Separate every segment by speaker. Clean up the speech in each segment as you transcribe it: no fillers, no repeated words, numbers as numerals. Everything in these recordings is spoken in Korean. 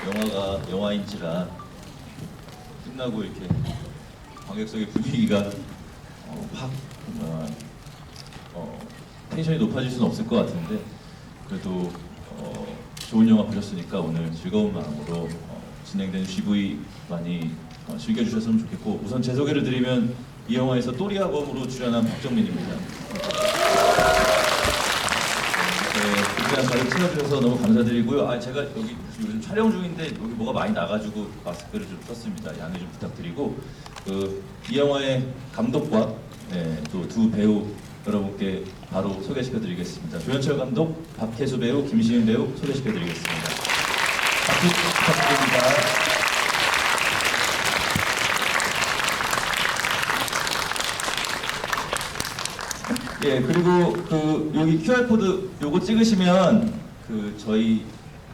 Speaker 1: 영화가 영화인지라 끝나고 이렇게 관객석의 분위기가 확 텐션이 높아질 수는 없을 것 같은데 그래도 좋은 영화 보셨으니까 오늘 즐거운 마음으로 진행된 GV 많이 즐겨주셨으면 좋겠고 우선 제 소개를 드리면 이 영화에서 또리아범으로 출연한 박정민입니다. 그냥 저를 채워주셔서 너무 감사드리고요. 제가 여기 요즘 촬영 중인데 여기 뭐가 많이 나가지고 마스크를 좀 썼습니다. 양해 좀 부탁드리고 이 영화의 감독과 또 두 배우 여러분께 바로 소개시켜드리겠습니다. 조연철 감독, 박혜수 배우, 김시은 배우 소개시켜드리겠습니다. 박수 부탁드립니다. 예, 그리고 여기 QR코드 요거 찍으시면 저희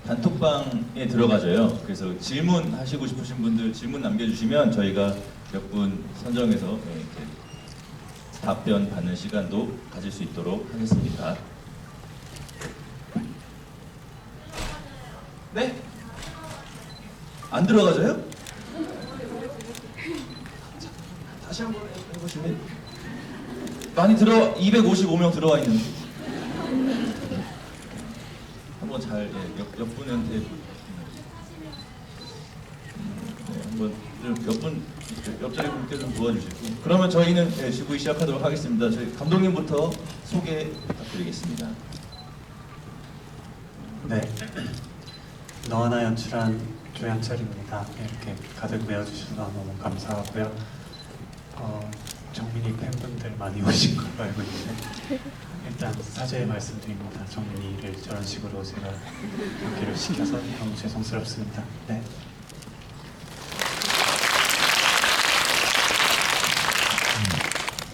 Speaker 1: 단톡방에 들어가져요. 그래서 질문하시고 싶으신 분들 질문 남겨주시면 저희가 몇 분 선정해서 이렇게 답변 받는 시간도 가질 수 있도록 하겠습니다. 네? 안 들어가져요? 다시 한번 해보시면 많이 255명 들어와 있는데 한번 잘 몇 분한테 한번 몇 분 옆자리 분께 좀 도와주시고 그러면 저희는 GV 시작하도록 하겠습니다. 저희 감독님부터 소개 부탁드리겠습니다.
Speaker 2: 네, 너하나 연출한 조연철입니다. 이렇게 가득 메워주셔서 너무 감사하고요. 정민이 팬분들 많이 오신 걸로 알고 있는데 일단 사죄의 말씀드립니다. 정민이를 저런 식으로 제가 연기를 시켜서 너무 죄송스럽습니다. 네.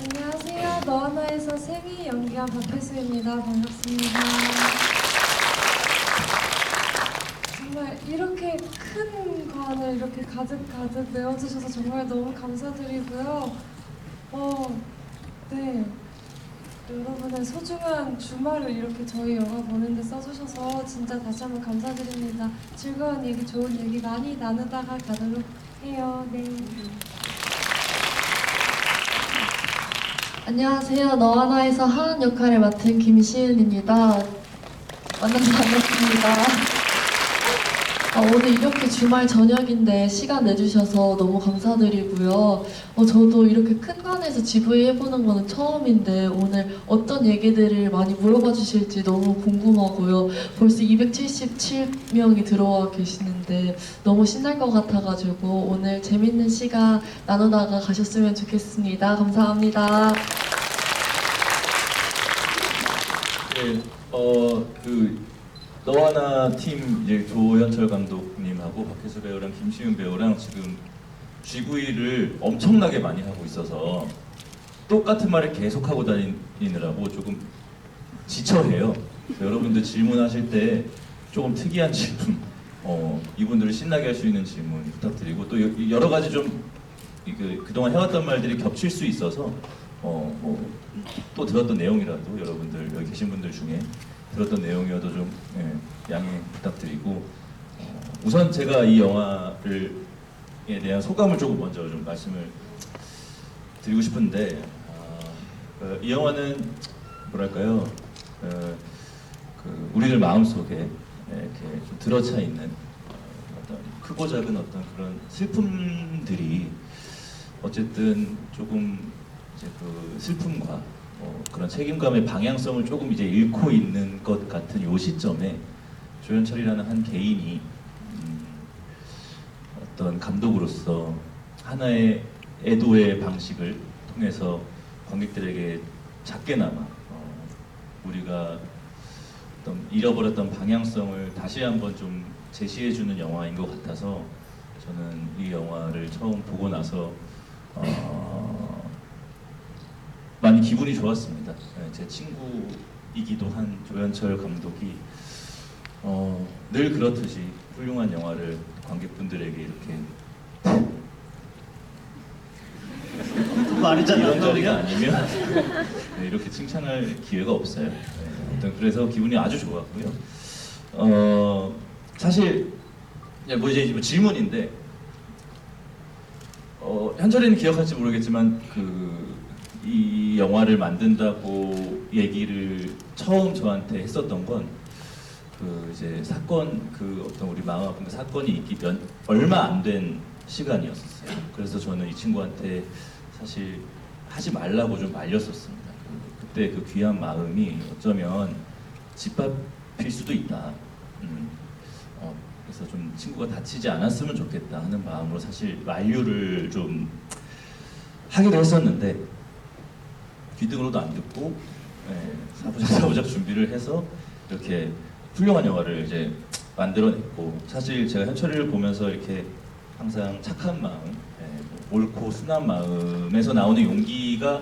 Speaker 3: 안녕하세요. 너하나에서 세미 연기한 박혜수입니다. 반갑습니다. 정말 이렇게 큰 관을 이렇게 가득 메워주셔서 정말 너무 감사드리고요. 네. 여러분의 소중한 주말을 이렇게 저희 영화 보는데 써주셔서 진짜 다시 한번 감사드립니다. 즐거운 얘기, 좋은 얘기 많이 나누다가 가도록 해요. 네.
Speaker 4: 안녕하세요. 너하나에서 하은 역할을 맡은 김시은입니다. 만나서 반갑습니다. 오늘 이렇게 주말 저녁인데 시간 내주셔서 너무 감사드리고요. 저도 이렇게 큰 관에서 GV 해보는 거는 처음인데 오늘 어떤 얘기들을 많이 물어봐 주실지 너무 궁금하고요. 벌써 277명이 들어와 계시는데 너무 신날 것 같아가지고 오늘 재밌는 시간 나누다가 가셨으면 좋겠습니다. 감사합니다.
Speaker 1: 네, 너하나 팀 이제 조연철 감독님하고 박혜수 배우랑 김시은 배우랑 지금 GV를 엄청나게 많이 하고 있어서 똑같은 말을 계속 하고 다니느라고 조금 지쳐해요. 여러분들 질문하실 때 조금 특이한 질문, 이분들을 신나게 할 수 있는 질문 부탁드리고 또 여러 가지 좀 그동안 해왔던 말들이 겹칠 수 있어서 또 들었던 내용이라도 여러분들 여기 계신 분들 중에 들었던 내용이어도 좀 양해 부탁드리고 우선 제가 이 영화에 대한 소감을 조금 먼저 좀 말씀을 드리고 싶은데 이 영화는 뭐랄까요 우리들 마음속에 이렇게 좀 들어차 있는 어떤 크고 작은 어떤 그런 슬픔들이 어쨌든 조금 이제 슬픔과 그런 책임감의 방향성을 조금 이제 잃고 있는 것 같은 요 시점에 조연철이라는 한 개인이 어떤 감독으로서 하나의 애도의 방식을 통해서 관객들에게 작게나마 우리가 어떤 잃어버렸던 방향성을 다시 한번 좀 제시해주는 영화인 것 같아서 저는 이 영화를 처음 보고 나서 많이 기분이 좋았습니다. 제 친구이기도 한 조연철 감독이 늘 그렇듯이 훌륭한 영화를 관객분들에게 이렇게
Speaker 2: 말이잖아.
Speaker 1: 이런 자리가 아니면 이렇게 칭찬할 기회가 없어요. 아무튼 그래서 기분이 아주 좋았고요. 사실 이제 뭐 질문인데 현철이는 기억할지 모르겠지만 이 영화를 만든다고 얘기를 처음 저한테 했었던 건 이제 사건 어떤 우리 마음 아픈 그 사건이 있기 얼마 안 된 시간이었었어요. 그래서 저는 이 친구한테 사실 하지 말라고 좀 말렸었습니다. 그때 그 귀한 마음이 어쩌면 짓밟힐 수도 있다. 그래서 좀 친구가 다치지 않았으면 좋겠다 하는 마음으로 사실 만류를 좀 하기도 했었는데 귀등으로도 안 듣고 사부작 준비를 해서 이렇게 훌륭한 영화를 이제 만들어냈고, 사실 제가 현철이를 보면서 이렇게 항상 착한 마음, 옳고 순한 마음에서 나오는 용기가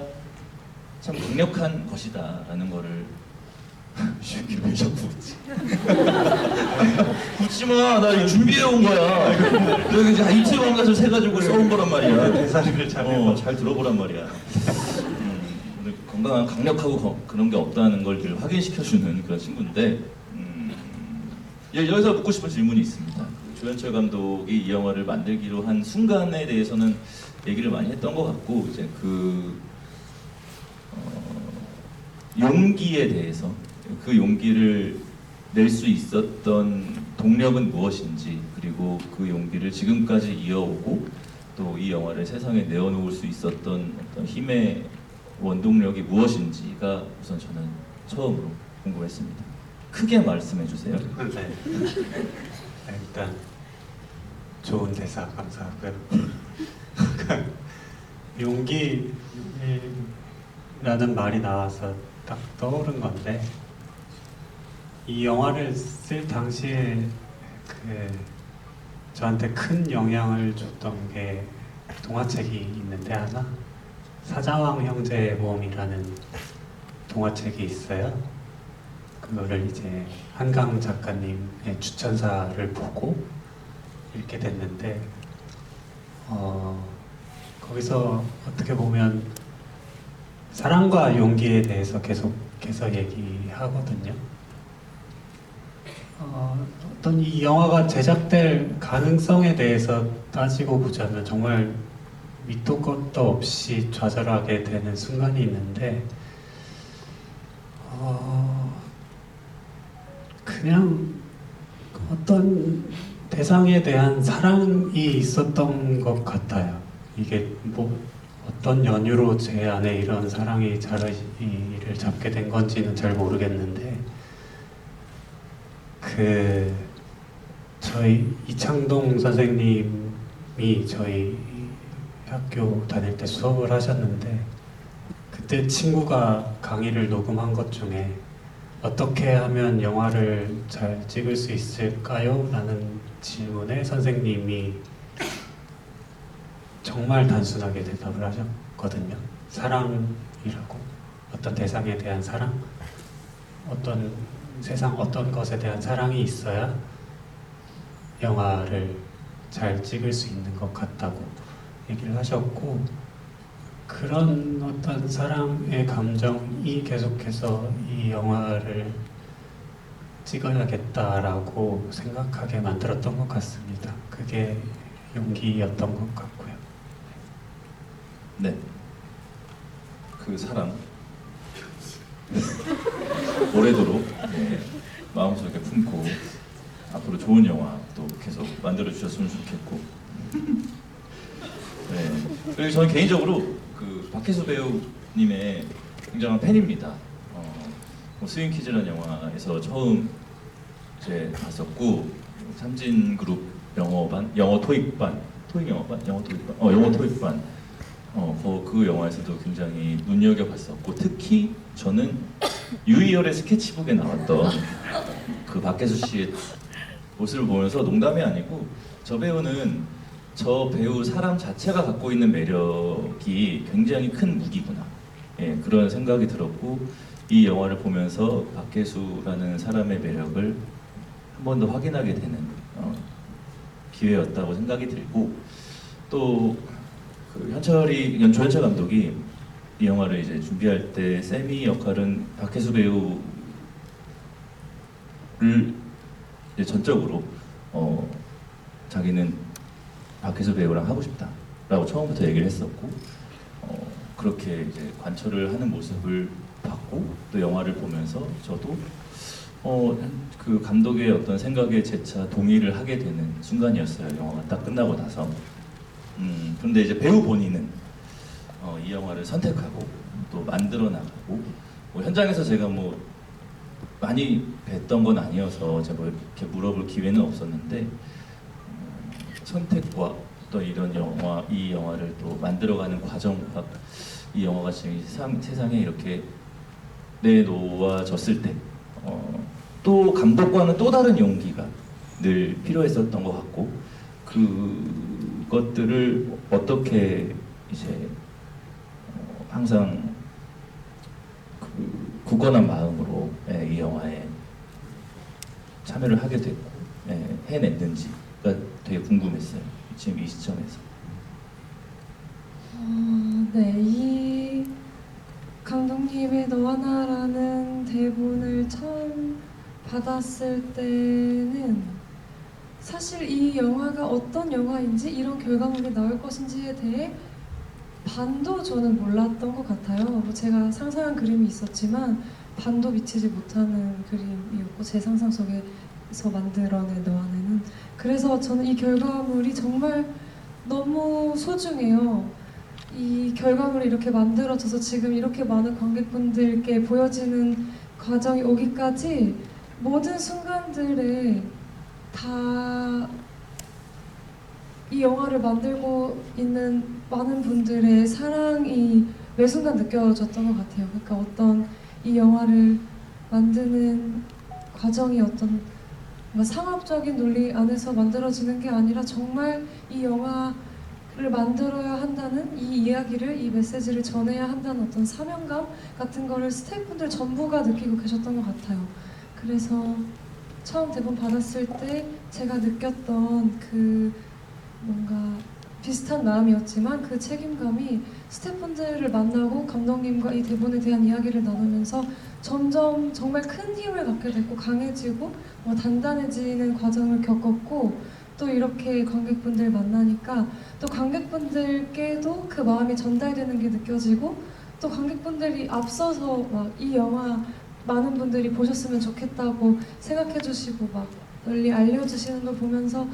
Speaker 1: 참 강력한 것이다라는 거를 슈기를 왜 자꾸 웃지? 웃지 마, 나 이거 준비해 온 거야. 내가 이제 이틀 감각을 세가지고 써온 거란 말이야.
Speaker 2: 대사를
Speaker 1: 잘 들어보란 말이야. 근데 건강한 강력하고 그런 게 없다는 걸 늘 확인시켜주는 그런 친구인데, 여기서 묻고 싶은 질문이 있습니다. 조현철 감독이 이 영화를 만들기로 한 순간에 대해서는 얘기를 많이 했던 것 같고, 이제 용기에 대해서, 그 용기를 낼 수 있었던 동력은 무엇인지, 그리고 그 용기를 지금까지 이어오고 또 이 영화를 세상에 내어놓을 수 있었던 어떤 힘의 원동력이 무엇인지가 우선 저는 처음으로 궁금했습니다. 크게 말씀해 주세요.
Speaker 2: 네. 일단 좋은 대사 감사하고요. 용기라는 말이 나와서 딱 떠오른 건데, 이 영화를 쓸 당시에 저한테 큰 영향을 줬던 게 동화책이 있는데, 하나 사자왕 형제의 모험이라는 동화책이 있어요. 그거를 이제 한강 작가님의 추천사를 보고 읽게 됐는데, 거기서 어떻게 보면 사랑과 용기에 대해서 계속해서 얘기하거든요. 어떤 이 영화가 제작될 가능성에 대해서 따지고 보자면 정말 밑도 끝도 없이 좌절하게 되는 순간이 있는데, 그냥 어떤 대상에 대한 사랑이 있었던 것 같아요. 이게 뭐 어떤 연유로 제 안에 이런 사랑이 자리를 잡게 된 건지는 잘 모르겠는데, 저희 이창동 선생님이 저희 학교 다닐 때 수업을 하셨는데, 그때 친구가 강의를 녹음한 것 중에 어떻게 하면 영화를 잘 찍을 수 있을까요? 라는 질문에 선생님이 정말 단순하게 대답을 하셨거든요. 사랑이라고, 어떤 대상에 대한 사랑, 어떤 세상 어떤 것에 대한 사랑이 있어야 영화를 잘 찍을 수 있는 것 같다고 얘기를 하셨고, 그런 어떤 사랑의 감정이 계속해서 이 영화를 찍어야겠다라고 생각하게 만들었던 것 같습니다. 그게 용기였던 것 같고요.
Speaker 1: 네. 그 사랑 오래도록 마음속에 품고 앞으로 좋은 영화 또 계속 만들어 주셨으면 좋겠고, 그리고 저는 개인적으로 박혜수 배우님의 굉장한 팬입니다. 스윙키즈라는 영화에서 처음 이제 봤었고, 삼진그룹 영어 토익반 그 영화에서도 굉장히 눈여겨봤었고, 특히 저는 유희열의 스케치북에 나왔던 그 박혜수 씨의 모습을 보면서 농담이 아니고 저 배우 사람 자체가 갖고 있는 매력이 굉장히 큰 무기구나, 그런 생각이 들었고, 이 영화를 보면서 박혜수라는 사람의 매력을 한 번 더 확인하게 되는 기회였다고 생각이 들고, 또 조현철 감독이 이 영화를 이제 준비할 때 세미 역할은 박혜수 배우를 이제 전적으로 자기는 박혜수 배우랑 하고 싶다라고 처음부터 얘기를 했었고 그렇게 이제 관철을 하는 모습을 봤고 또 영화를 보면서 저도 그 감독의 어떤 생각에 재차 동의를 하게 되는 순간이었어요. 영화가 딱 끝나고 나서. 그런데 이제 배우 본인은 이 영화를 선택하고 또 만들어 나가고 뭐 현장에서 제가 뭐 많이 뵀던 건 아니어서 제가 뭐 이렇게 물어볼 기회는 없었는데 선택과 또 이런 이 영화를 또 만들어가는 과정과 이 영화가 지금 세상에 이렇게 내놓아졌을 때 또 감독과는 또 다른 용기가 늘 필요했었던 것 같고 그것들을 어떻게 이제 항상 굳건한 마음으로 이 영화에 참여를 하게 됐고 해냈는지가 되게 궁금했어요. 지금 이 시점에서.
Speaker 3: 네, 이 감독님의 너와 나라는 대본을 처음 받았을 때는 사실 이 영화가 어떤 영화인지 이런 결과물이 나올 것인지에 대해 반도 저는 몰랐던 것 같아요. 뭐 제가 상상한 그림이 있었지만 반도 미치지 못하는 그림이었고 제 상상 속에서 만들어낸 너와는 그래서 저는 이 결과물이 정말 너무 소중해요. 이 결과물이 이렇게 만들어져서 지금 이렇게 많은 관객분들께 보여지는 과정이 오기까지 모든 순간들에 다 이 영화를 만들고 있는 많은 분들의 사랑이 매 순간 느껴졌던 것 같아요. 그러니까 어떤 이 영화를 만드는 과정이 어떤 뭔가 상업적인 논리 안에서 만들어지는 게 아니라 정말 이 영화를 만들어야 한다는 이 이야기를, 이 메시지를 전해야 한다는 어떤 사명감 같은 거를 스태프분들 전부가 느끼고 계셨던 것 같아요. 그래서 처음 대본 받았을 때 제가 느꼈던 그 뭔가 비슷한 마음이었지만 그 책임감이 스태프분들을 만나고 감독님과 이 대본에 대한 이야기를 나누면서 점점 정말 큰 힘을 갖게 됐고 강해지고 단단해지는 과정을 겪었고 또 이렇게 관객분들 만나니까 또 관객분들께도 그 마음이 전달되는 게 느껴지고 또 관객분들이 앞서서 막 이 영화 많은 분들이 보셨으면 좋겠다고 생각해 주시고 막 널리 알려주시는 걸 보면서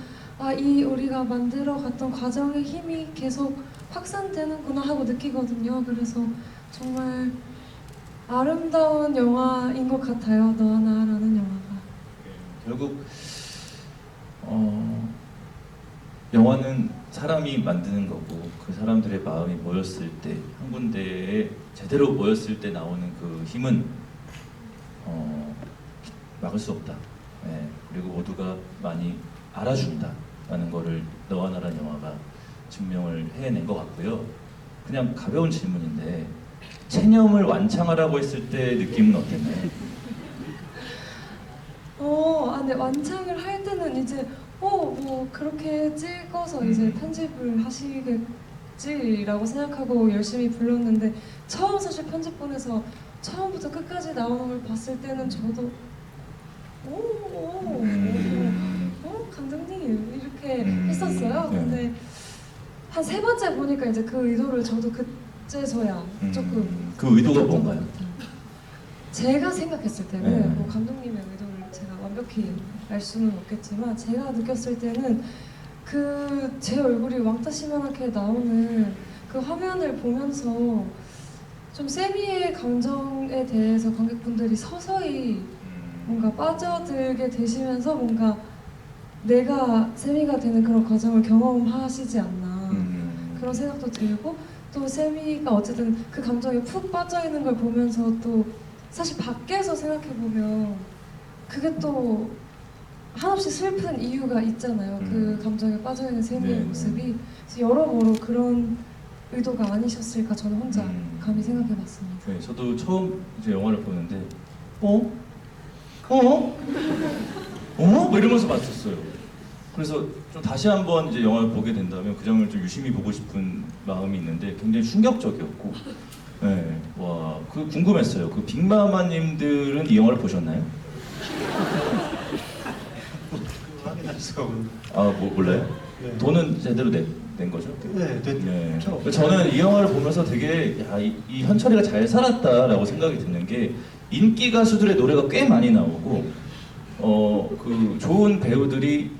Speaker 3: 이 우리가 만들어갔던 과정의 힘이 계속 확산되는구나 하고 느끼거든요. 그래서 정말 아름다운 영화인 것 같아요. 너와 나라는 영화가.
Speaker 1: 결국 영화는 사람이 만드는 거고 그 사람들의 마음이 모였을 때 한 군데에 제대로 모였을 때 나오는 그 힘은 막을 수 없다. 그리고 모두가 많이 알아준다라는 거를 너와 나라는 영화가 증명을 해낸 것 같고요. 그냥 가벼운 질문인데 체념을 완창하라고 했을 때 느낌은 어땠나요?
Speaker 3: 근데 완창을 할 때는 이제 뭐 그렇게 찍어서 이제 편집을 하시겠지라고 생각하고 열심히 불렀는데 처음 사실 편집본에서 처음부터 끝까지 나오는 걸 봤을 때는 저도 감독님 이렇게 했었어요. 근데 한 세 번째 보니까 이제 그 의도를 저도 그제서야 조금
Speaker 1: 그 의도가 뭔가요?
Speaker 3: 제가 생각했을 때는
Speaker 1: 네.
Speaker 3: 뭐 감독님의 의도를 제가 완벽히 알 수는 없겠지만 제가 느꼈을 때는 그 제 얼굴이 왕따시만하게 나오는 그 화면을 보면서 좀 세미의 감정에 대해서 관객분들이 서서히 뭔가 빠져들게 되시면서 뭔가 내가 세미가 되는 그런 과정을 경험하시지 않나 그런 생각도 들고 또 세미가 어쨌든 그 감정에 푹 빠져있는 걸 보면서 또 사실 밖에서 생각해보면 그게 또 한없이 슬픈 이유가 있잖아요. 그 감정에 빠져있는 세미의 모습이 그래서 여러모로 그런 의도가 아니셨을까 저는 혼자 감히 생각해봤습니다.
Speaker 1: 네, 저도 처음 이제 영화를 보는데 뭐 이러면서 봤었어요. 그래서 좀 다시 한번 이제 영화를 보게 된다면 그 장면을 좀 유심히 보고 싶은 마음이 있는데 굉장히 충격적이었고, 그 궁금했어요. 그 빅마마님들은 이 영화를 보셨나요?
Speaker 2: 수가 없는.
Speaker 1: 몰라요?
Speaker 2: 네.
Speaker 1: 돈은 제대로 낸 거죠?
Speaker 2: 네,
Speaker 1: 네.
Speaker 2: 저
Speaker 1: 저는 이 영화를 보면서 되게 이 현철이가 잘 살았다라고 생각이 드는 게 인기 가수들의 노래가 꽤 많이 나오고 그 좋은 배우들이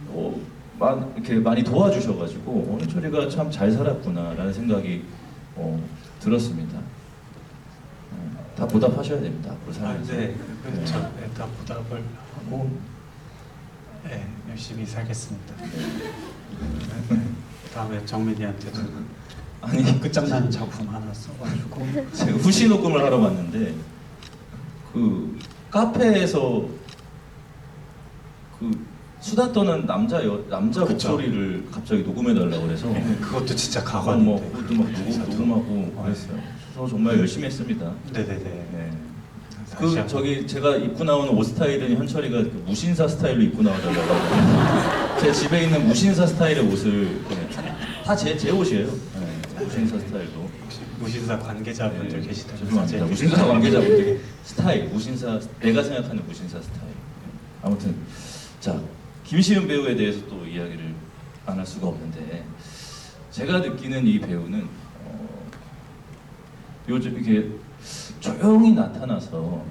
Speaker 1: 이렇게 많이 도와주셔가지고 현철이가 참 잘 살았구나라는 생각이 들었습니다. 다 보답하셔야 됩니다. 앞으로 살면서.
Speaker 2: 네, 그렇죠. 네, 다 보답을 하고 네, 열심히 살겠습니다. 네, 다음에 정민이한테도
Speaker 1: 아니
Speaker 2: 끝장나는 작품 하나 써가지고
Speaker 1: 제가 후시 녹음을 하러 갔는데 그 카페에서 그 수다 떠는 남자
Speaker 2: 그쵸.
Speaker 1: 목소리를 갑자기 녹음해 달라고 그래서
Speaker 2: 네, 그것도 진짜
Speaker 1: 그것도
Speaker 2: 가관인데
Speaker 1: 막 녹음하고 그랬어요. 그래서 정말 열심히 했습니다.
Speaker 2: 네네네.
Speaker 1: 네.
Speaker 2: 다시 한번.
Speaker 1: 저기 제가 입고 나오는 옷 스타일은 현철이가 그 무신사 스타일로 입고 나와달라고 하고 제 집에 있는 무신사 스타일의 옷을 다 제 옷이에요. 네, 무신사 스타일로.
Speaker 2: 혹시 무신사 관계자분들 계시다면
Speaker 1: 죄송합니다. 무신사 관계자분들이 스타일, 무신사 내가 생각하는 무신사 스타일. 아무튼 자 김시은 배우에 대해서 또 이야기를 안 할 수가 없는데 제가 느끼는 이 배우는 요즘 이게 조용히 나타나서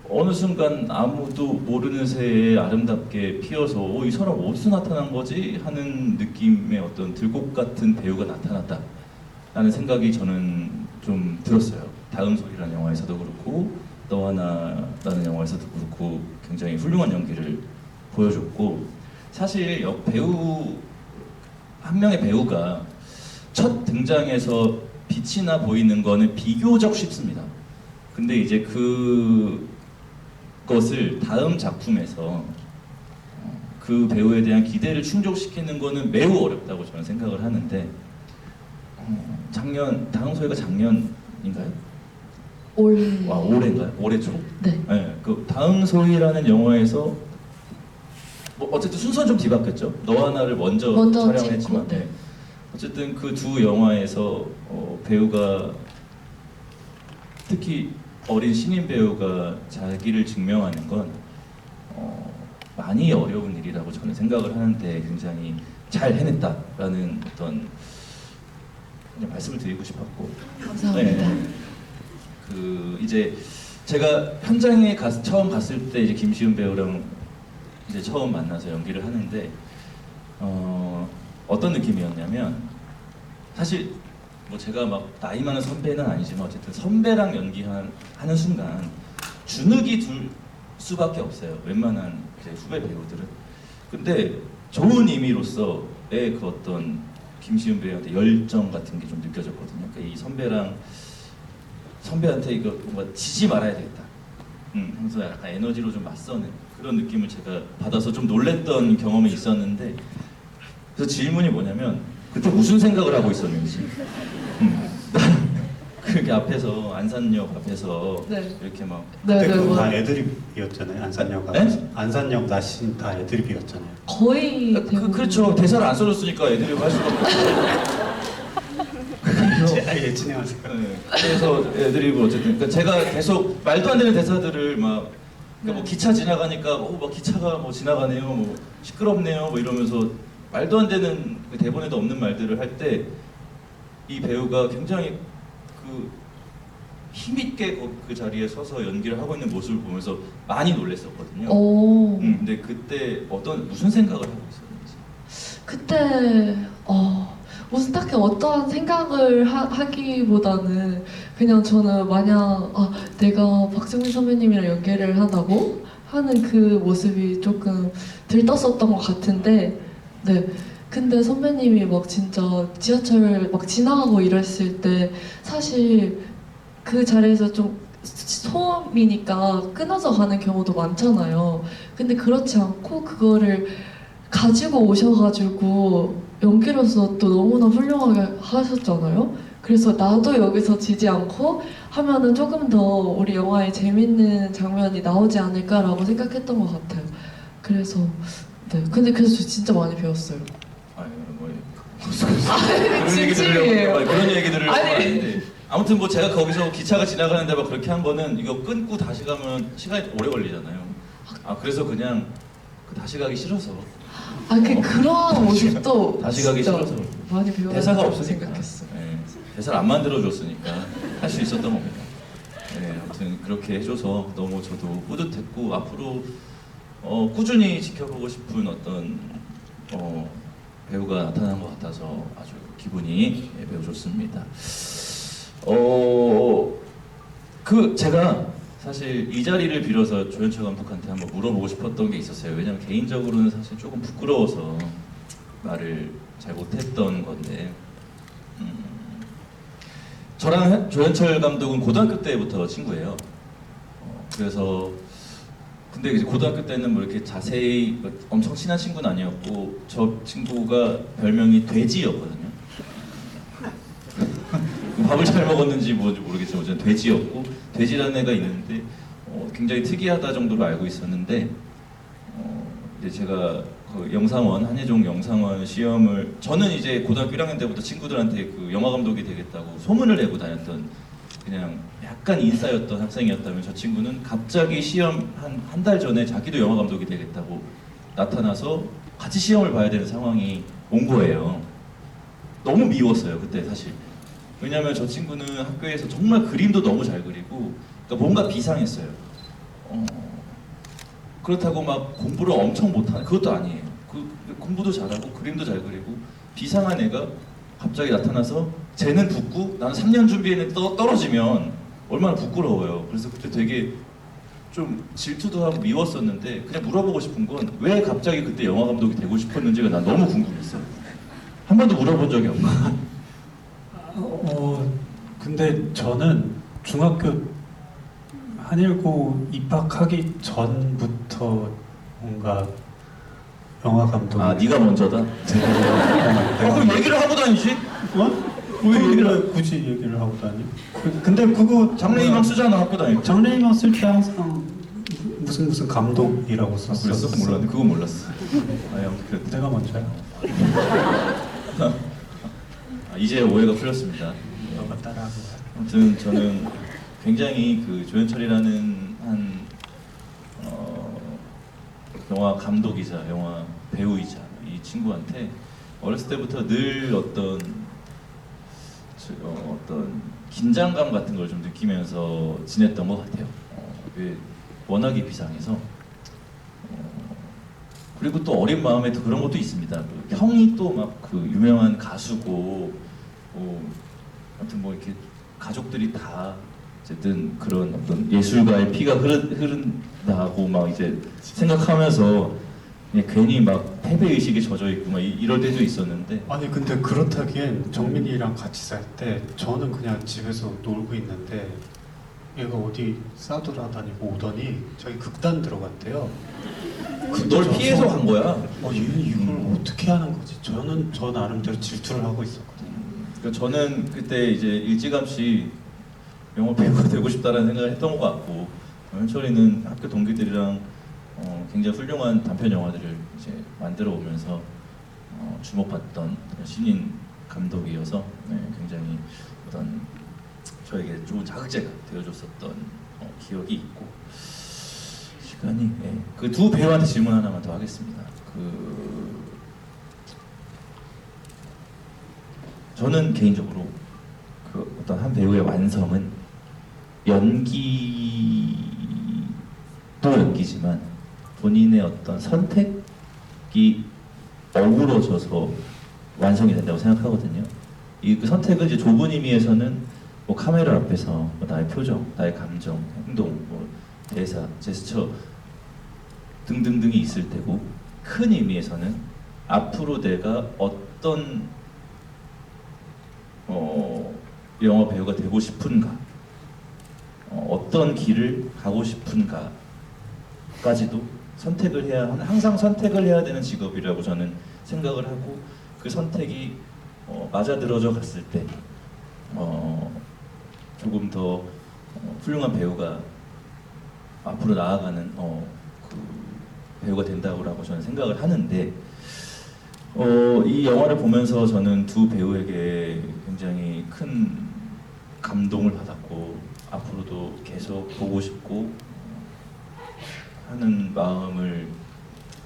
Speaker 1: 어느 순간 아무도 모르는 새에 아름답게 피어서 이 사람 어디서 나타난 거지 하는 느낌의 어떤 들꽃 같은 배우가 나타났다라는 생각이 저는 좀 들었어요. 다음 소리라는 영화에서도 그렇고 너와 나라는 영화에서도 그렇고 굉장히 훌륭한 연기를 보여줬고 사실 배우 한 명의 배우가 첫 등장에서 빛이 나 보이는 거는 비교적 쉽습니다. 근데 이제 그것을 다음 작품에서 그 배우에 대한 기대를 충족시키는 거는 매우 어렵다고 저는 생각을 하는데 다음 소회가 작년인가요? 올해인가요? 올해 초?
Speaker 4: 네.
Speaker 1: 네, 그 다음 소희라는 영화에서 뭐 어쨌든 순서는 좀 뒤바뀌었죠. 너와 나를 먼저 촬영했지만
Speaker 4: 찍고, 네.
Speaker 1: 어쨌든 그 두 영화에서 배우가 특히 어린 신인 배우가 자기를 증명하는 건 많이 어려운 일이라고 저는 생각을 하는데 굉장히 잘 해냈다라는 어떤 그냥 말씀을 드리고 싶었고
Speaker 4: 감사합니다.
Speaker 1: 그 이제 제가 현장에 처음 갔을 때 이제 김시은 배우랑 이제 처음 만나서 연기를 하는데 어떤 느낌이었냐면 사실 뭐 제가 막 나이 많은 선배는 아니지만 어쨌든 선배랑 연기하는 순간 주눅이 들 수밖에 없어요. 웬만한 이제 후배 배우들은. 근데 좋은 의미로서의 그 어떤 김시은 배우한테 열정 같은 게 좀 느껴졌거든요. 그러니까 이 선배한테 이거 뭔가 지지 말아야 되겠다. 항상 약간 에너지로 좀 맞서는 그런 느낌을 제가 받아서 좀 놀랬던 경험이 있었는데 그래서 질문이 뭐냐면 그때 무슨 생각을 하고 있었는지 그렇게 앞에서 안산역 앞에서
Speaker 4: 네.
Speaker 1: 이렇게 막
Speaker 4: 네,
Speaker 2: 그때 그거 다
Speaker 4: 뭐
Speaker 2: 애드립이었잖아요. 안산역
Speaker 1: 네?
Speaker 2: 안산역 낯신 다 애드립이었잖아요.
Speaker 4: 거의 대부분
Speaker 1: 그렇죠. 대사를 안 써줬으니까 애드립을 할 수가 없죠.
Speaker 2: 예, 진행하세요.
Speaker 1: 네, 그래서 애드립을 어쨌든 그러니까 제가 계속 말도 안 되는 대사들을 막 그러니까 뭐 기차 지나가니까 막 기차가 뭐 지나가네요, 뭐 시끄럽네요, 뭐 이러면서 말도 안 되는 그 대본에도 없는 말들을 할 때 이 배우가 굉장히 그 힘있게 그 자리에 서서 연기를 하고 있는 모습을 보면서 많이 놀랐었거든요.
Speaker 4: 오.
Speaker 1: 근데 그때 무슨 생각을 하고 있었는지.
Speaker 4: 그때 무슨 딱히 어떠한 생각을 하기보다는 그냥 저는 마냥 내가 박정민 선배님이랑 연기를 한다고 하는 그 모습이 조금 들떴었던 것 같은데 네. 근데 선배님이 막 진짜 지하철 막 지나가고 이랬을 때 사실 그 자리에서 좀 소음이니까 끊어져 가는 경우도 많잖아요. 근데 그렇지 않고 그거를 가지고 오셔가지고 연기로서 또 너무나 훌륭하게 하셨잖아요. 그래서 나도 여기서 지지 않고 하면은 조금 더 우리 영화에 재밌는 장면이 나오지 않을까라고 생각했던 것 같아요. 그래서 네. 근데 그래서 저 진짜 많이 배웠어요. 진심이에요.
Speaker 1: 그런 얘기들을
Speaker 4: 아니.
Speaker 1: 하는데 아무튼 뭐 제가 거기서 기차가 지나가는데 막 그렇게 한 거는 이거 끊고 다시 가면 시간이 오래 걸리잖아요. 그래서 그냥 다시 가기 싫어서.
Speaker 4: 그런 모습도
Speaker 1: 다시 가기
Speaker 4: 진짜
Speaker 1: 싫어서.
Speaker 4: 많이 배워.
Speaker 1: 대사가 없으니까.
Speaker 4: 생각했어.
Speaker 1: 네, 대사를 안 만들어줬으니까 할 수 있었던 겁니다. 네, 아무튼 그렇게 해줘서 너무 저도 뿌듯했고 앞으로 꾸준히 지켜보고 싶은 어떤 배우가 나타난 것 같아서 아주 기분이 매우 좋습니다. 제가 사실 이 자리를 빌어서 조연철 감독한테 한번 물어보고 싶었던 게 있었어요. 왜냐면 개인적으로는 사실 조금 부끄러워서 말을 잘 못했던 건데, 저랑 조연철 감독은 고등학교 때부터 친구예요. 그래서 근데 이제 고등학교 때는 뭐 이렇게 자세히 엄청 친한 친구는 아니었고, 저 친구가 별명이 돼지였거든요. 밥을 잘 먹었는지 뭔지 모르겠지만 저는 돼지였고, 돼지라는 애가 있는데 굉장히 특이하다 정도로 알고 있었는데, 이제 제가 그 영상원, 한예종 영상원 시험을, 저는 이제 고등학교 1학년 때부터 친구들한테 그 영화 감독이 되겠다고 소문을 내고 다녔던 그냥 약간 인싸였던 학생이었다면, 저 친구는 갑자기 시험 한 달 전에 자기도 영화 감독이 되겠다고 나타나서 같이 시험을 봐야 되는 상황이 온 거예요. 너무 미웠어요 그때 사실. 왜냐면 저 친구는 학교에서 정말 그림도 너무 잘 그리고, 그러니까 뭔가 비상했어요. 그렇다고 막 공부를 엄청 못하는 그것도 아니에요. 공부도 잘하고 그림도 잘 그리고 비상한 애가 갑자기 나타나서 쟤는 붙고 나는 3년 준비했는데 떨어지면 얼마나 부끄러워요. 그래서 그때 되게 좀 질투도 하고 미웠었는데, 그냥 물어보고 싶은 건 왜 갑자기 그때 영화 감독이 되고 싶었는지가 난 너무 궁금했어요. 한 번도 물어본 적이 없고.
Speaker 2: 근데 저는 중학교 한일고 입학하기 전부터 뭔가 영화 감독.
Speaker 1: 네가 먼저다? 그럼 얘기를 하고 다니지?
Speaker 2: 왜 얘기를 굳이 얘기를 하고 다니? 근데 그거
Speaker 1: 장래희망 쓰잖아 학교 다닐 때.
Speaker 2: 장래희망 쓸 때 항상 무슨 감독이라고 썼어.
Speaker 1: 그랬어? 몰랐네. 그건 몰랐어. 그랬대.
Speaker 2: 내가 먼저야.
Speaker 1: 이제 오해가 풀렸습니다.
Speaker 2: 너가 따라하고.
Speaker 1: 아무튼 저는 굉장히 그 조연철이라는 한 영화 감독이자 영화 배우이자 이 친구한테 어렸을 때부터 늘 어떤 긴장감 같은 걸 좀 느끼면서 지냈던 것 같아요. 워낙에 비상해서. 그리고 또 어린 마음에 또 그런 것도 있습니다. 그 형이 또 막 그 유명한 가수고, 아무튼 뭐 이렇게 가족들이 다 어쨌든 그런 어떤 예술가의 피가 흐른다고 막 이제 생각하면서 그냥 괜히 막 패배 의식에 젖어 있고 막 이럴 때도 있었는데.
Speaker 2: 아니 근데 그렇다기엔 정민이랑 같이 살 때 저는 그냥 집에서 놀고 있는데 얘가 어디 싸돌아다니고 오더니 저기 극단 들어갔대요.
Speaker 1: 널 피해서 간 거야.
Speaker 2: 얘는 이걸 어떻게 하는 거지? 저는 저 나름대로 질투를 하고 있었거든요.
Speaker 1: 그러니까 저는 그때 이제 일찌감치 영화 배우가 되고 싶다라는 생각을 했던 것 같고, 현철이는 학교 동기들이랑 굉장히 훌륭한 단편 영화들을 이제 만들어 오면서 주목받던 신인 감독이어서 굉장히 어떤 저에게 좋은 자극제가 되어줬었던 기억이 있고. 시간이 그 두 배우한테 질문 하나만 더 하겠습니다. 저는 개인적으로 그 어떤 한 배우의 완성은 연기도 연기지만 본인의 어떤 선택이 어우러져서 완성이 된다고 생각하거든요. 그 선택은 이제 좁은 의미에서는 뭐 카메라 앞에서 뭐 나의 표정, 나의 감정, 행동, 뭐 대사, 제스처 등등등이 있을 때고, 큰 의미에서는 앞으로 내가 어떤 영화 배우가 되고 싶은가, 어떤 길을 가고 싶은가까지도 선택을 해야, 항상 선택을 해야 되는 직업이라고 저는 생각을 하고, 그 선택이 맞아들어져 갔을 때 조금 더 훌륭한 배우가 앞으로 나아가는 그 배우가 된다고 저는 생각을 하는데, 이 영화를 보면서 저는 두 배우에게 굉장히 큰 감동을 받았고, 앞으로도 계속 보고 싶고 하는 마음을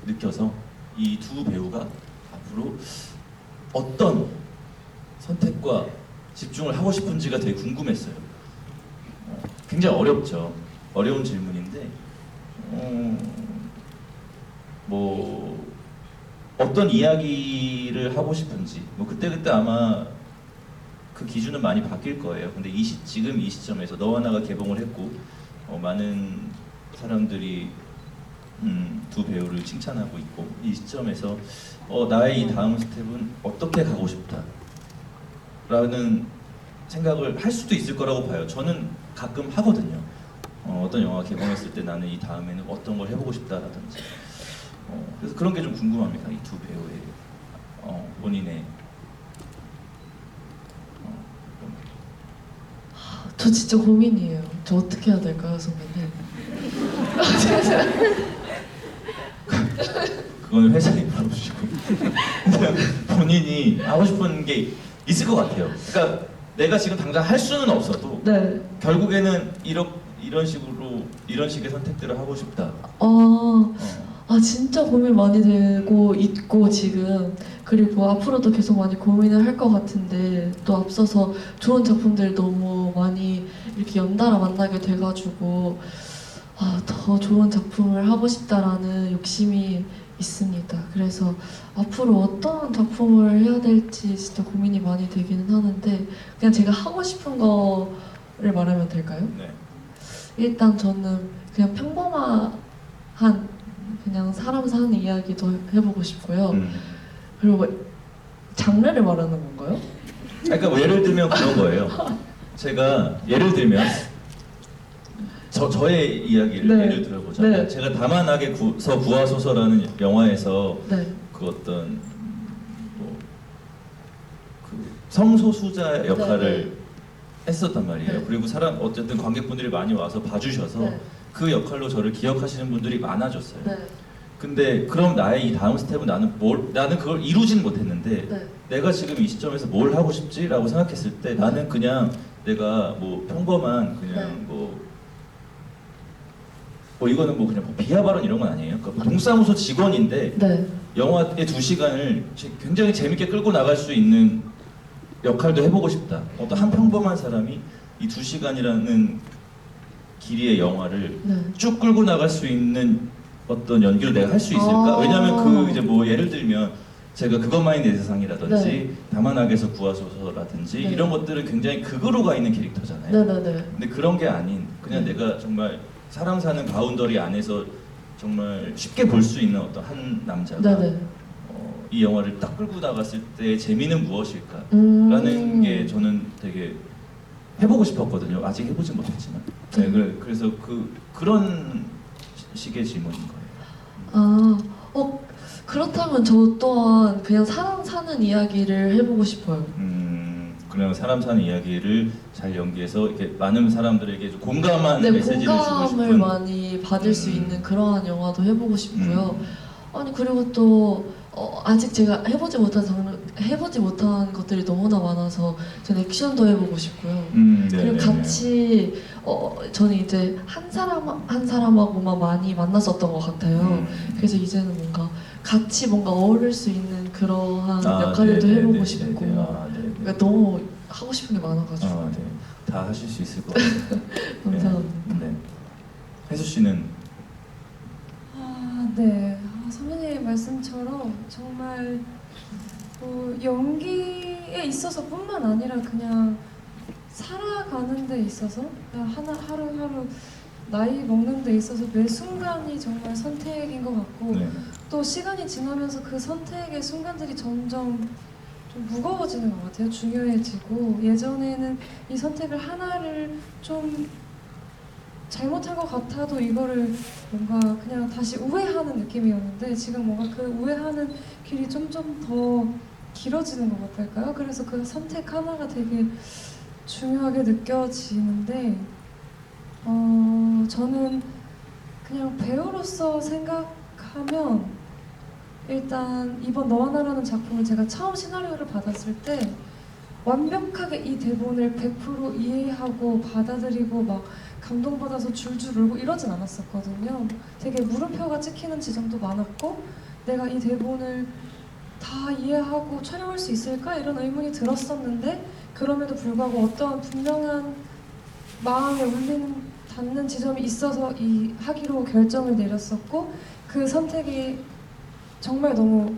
Speaker 1: 느껴서 이 두 배우가 앞으로 어떤 선택과 집중을 하고 싶은지가 되게 궁금했어요. 굉장히 어렵죠. 어려운 질문인데 뭐 어떤 이야기를 하고 싶은지 뭐 그때그때 아마 그 기준은 많이 바뀔 거예요. 근데 지금 이 시점에서 너와 나가 개봉을 했고 많은 사람들이 두 배우를 칭찬하고 있고 이 시점에서 나의 이 다음 스텝은 어떻게 가고 싶다 라는 생각을 할 수도 있을 거라고 봐요. 저는 가끔 하거든요. 어떤 영화 개봉했을 때 나는 이 다음에는 어떤 걸 해보고 싶다라든지 그래서 그런 게 좀 궁금합니다. 이 두 배우의 본인의
Speaker 4: 저 진짜 고민이에요. 저 어떻게 해야 될까요, 선배님?
Speaker 1: 그거는 회사에 물어보시고 그냥 본인이 하고 싶은 게 있을 것 같아요. 그러니까 내가 지금 당장 할 수는 없어도
Speaker 4: 네.
Speaker 1: 결국에는 이런 식의 선택들을 하고 싶다.
Speaker 4: 진짜 고민 많이 되고 있고 지금 그리고 앞으로도 계속 많이 고민을 할 것 같은데 또 앞서서 좋은 작품들 너무 많이 이렇게 연달아 만나게 돼가지고 더 좋은 작품을 하고 싶다라는 욕심이 있습니다. 그래서 앞으로 어떤 작품을 해야 될지 진짜 고민이 많이 되기는 하는데 그냥 제가 하고 싶은 거를 말하면 될까요?
Speaker 1: 네.
Speaker 4: 일단 저는 그냥 평범한 그냥 사람 사는 이야기도 해보고 싶고요. 그리고 장르를 말하는 건가요?
Speaker 1: 그러니까 뭐 예를 들면 그런 거예요. 제가 예를 들면 저의 이야기를
Speaker 4: 네.
Speaker 1: 예를 들어보자면
Speaker 4: 네.
Speaker 1: 제가 다만하게 구하소서라는 영화에서
Speaker 4: 네.
Speaker 1: 그 어떤 그 성소수자 역할을
Speaker 4: 네.
Speaker 1: 했었단 말이에요.
Speaker 4: 네.
Speaker 1: 그리고 어쨌든 관객분들이 많이 와서 봐주셔서
Speaker 4: 네.
Speaker 1: 그 역할로 저를 기억하시는 분들이 많아졌어요.
Speaker 4: 네.
Speaker 1: 근데 그럼 나의 이 다음 스텝은 나는 그걸 이루진 못했는데
Speaker 4: 네.
Speaker 1: 내가 지금 이 시점에서 뭘 하고 싶지라고 생각했을 때 나는 그냥 내가 뭐 평범한 그냥
Speaker 4: 네.
Speaker 1: 뭐 이거는 뭐 그냥 뭐 비하 발언 이런 건 아니에요. 그러니까 뭐 동사무소 직원인데
Speaker 4: 네.
Speaker 1: 영화의 2시간을 굉장히 재밌게 끌고 나갈 수 있는 역할도 해보고 싶다. 어떤 한 평범한 사람이 이 2시간이라는 길이의 영화를
Speaker 4: 네.
Speaker 1: 쭉 끌고 나갈 수 있는 어떤 연기를 내가 할 수 있을까? 왜냐하면 그 이제 뭐 예를 들면 제가 그것만이 내 세상이라든지
Speaker 4: 네.
Speaker 1: 다만하게서 구하소서라든지
Speaker 4: 네.
Speaker 1: 이런 것들은 굉장히 극으로 가 있는 캐릭터잖아요.
Speaker 4: 네네네.
Speaker 1: 근데 그런 게 아닌 그냥
Speaker 4: 네.
Speaker 1: 내가 정말 사람 사는 바운더리 안에서 정말 쉽게 볼 수 있는 어떤 한 남자가
Speaker 4: 네네.
Speaker 1: 이 영화를 딱 끌고 나갔을 때 재미는 무엇일까? 라는 게 저는 되게 해보고 싶었거든요. 아직 해보진 못했지만. 네, 그래서 그런 식의 질문인 거예요.
Speaker 4: 그렇다면 저 또한 그냥 사람 사는 이야기를 해보고 싶어요.
Speaker 1: 그냥 사람 사는 이야기를 잘 연기해서 이렇게 많은 사람들에게 좀 공감하는
Speaker 4: 네,
Speaker 1: 메시지를 주고
Speaker 4: 공감을
Speaker 1: 싶은.
Speaker 4: 많이 받을 수 있는 그러한 영화도 해보고 싶고요. 아니 그리고 또 아직 제가 해보지 못한 것들이 너무나 많아서 전 액션도 해보고 싶고요. 그리고 같이 저는 이제 한 사람하고만 많이 만났었던 것 같아요. 그래서 이제는 뭔가 같이 뭔가 어울릴 수 있는 그러한 역할들도 해보고 싶고 그러니까 너무 하고 싶은 게 많아가지고
Speaker 1: 네. 다 하실 수 있을 것 같아요.
Speaker 4: 감사합니다.
Speaker 1: 네. 혜수 씨는
Speaker 3: 네. 선배님 말씀처럼 정말 연기에 있어서뿐만 아니라 그냥 살아가는 데 있어서 그냥 하루하루 나이 먹는 데 있어서 매 순간이 정말 선택인 것 같고
Speaker 1: 네.
Speaker 3: 또 시간이 지나면서 그 선택의 순간들이 점점 좀 무거워지는 것 같아요. 중요해지고 예전에는 이 선택을 하나를 좀 잘못한 것 같아도 이거를 뭔가 그냥 다시 우회하는 느낌이었는데 지금 뭔가 그 우회하는 길이 점점 더 길어지는 것 같달까요? 그래서 그 선택 하나가 되게 중요하게 느껴지는데 저는 그냥 배우로서 생각하면 일단 이번 너와 나라는 작품을 제가 처음 시나리오를 받았을 때 완벽하게 이 대본을 100% 이해하고 받아들이고 막 감동받아서 줄줄 울고 이러진 않았었거든요. 되게 물음표가 찍히는 지점도 많았고 내가 이 대본을 다 이해하고 촬영할 수 있을까? 이런 의문이 들었었는데 그럼에도 불구하고 어떠한 분명한 마음에 닿는 지점이 있어서 이 하기로 결정을 내렸었고 그 선택이 정말 너무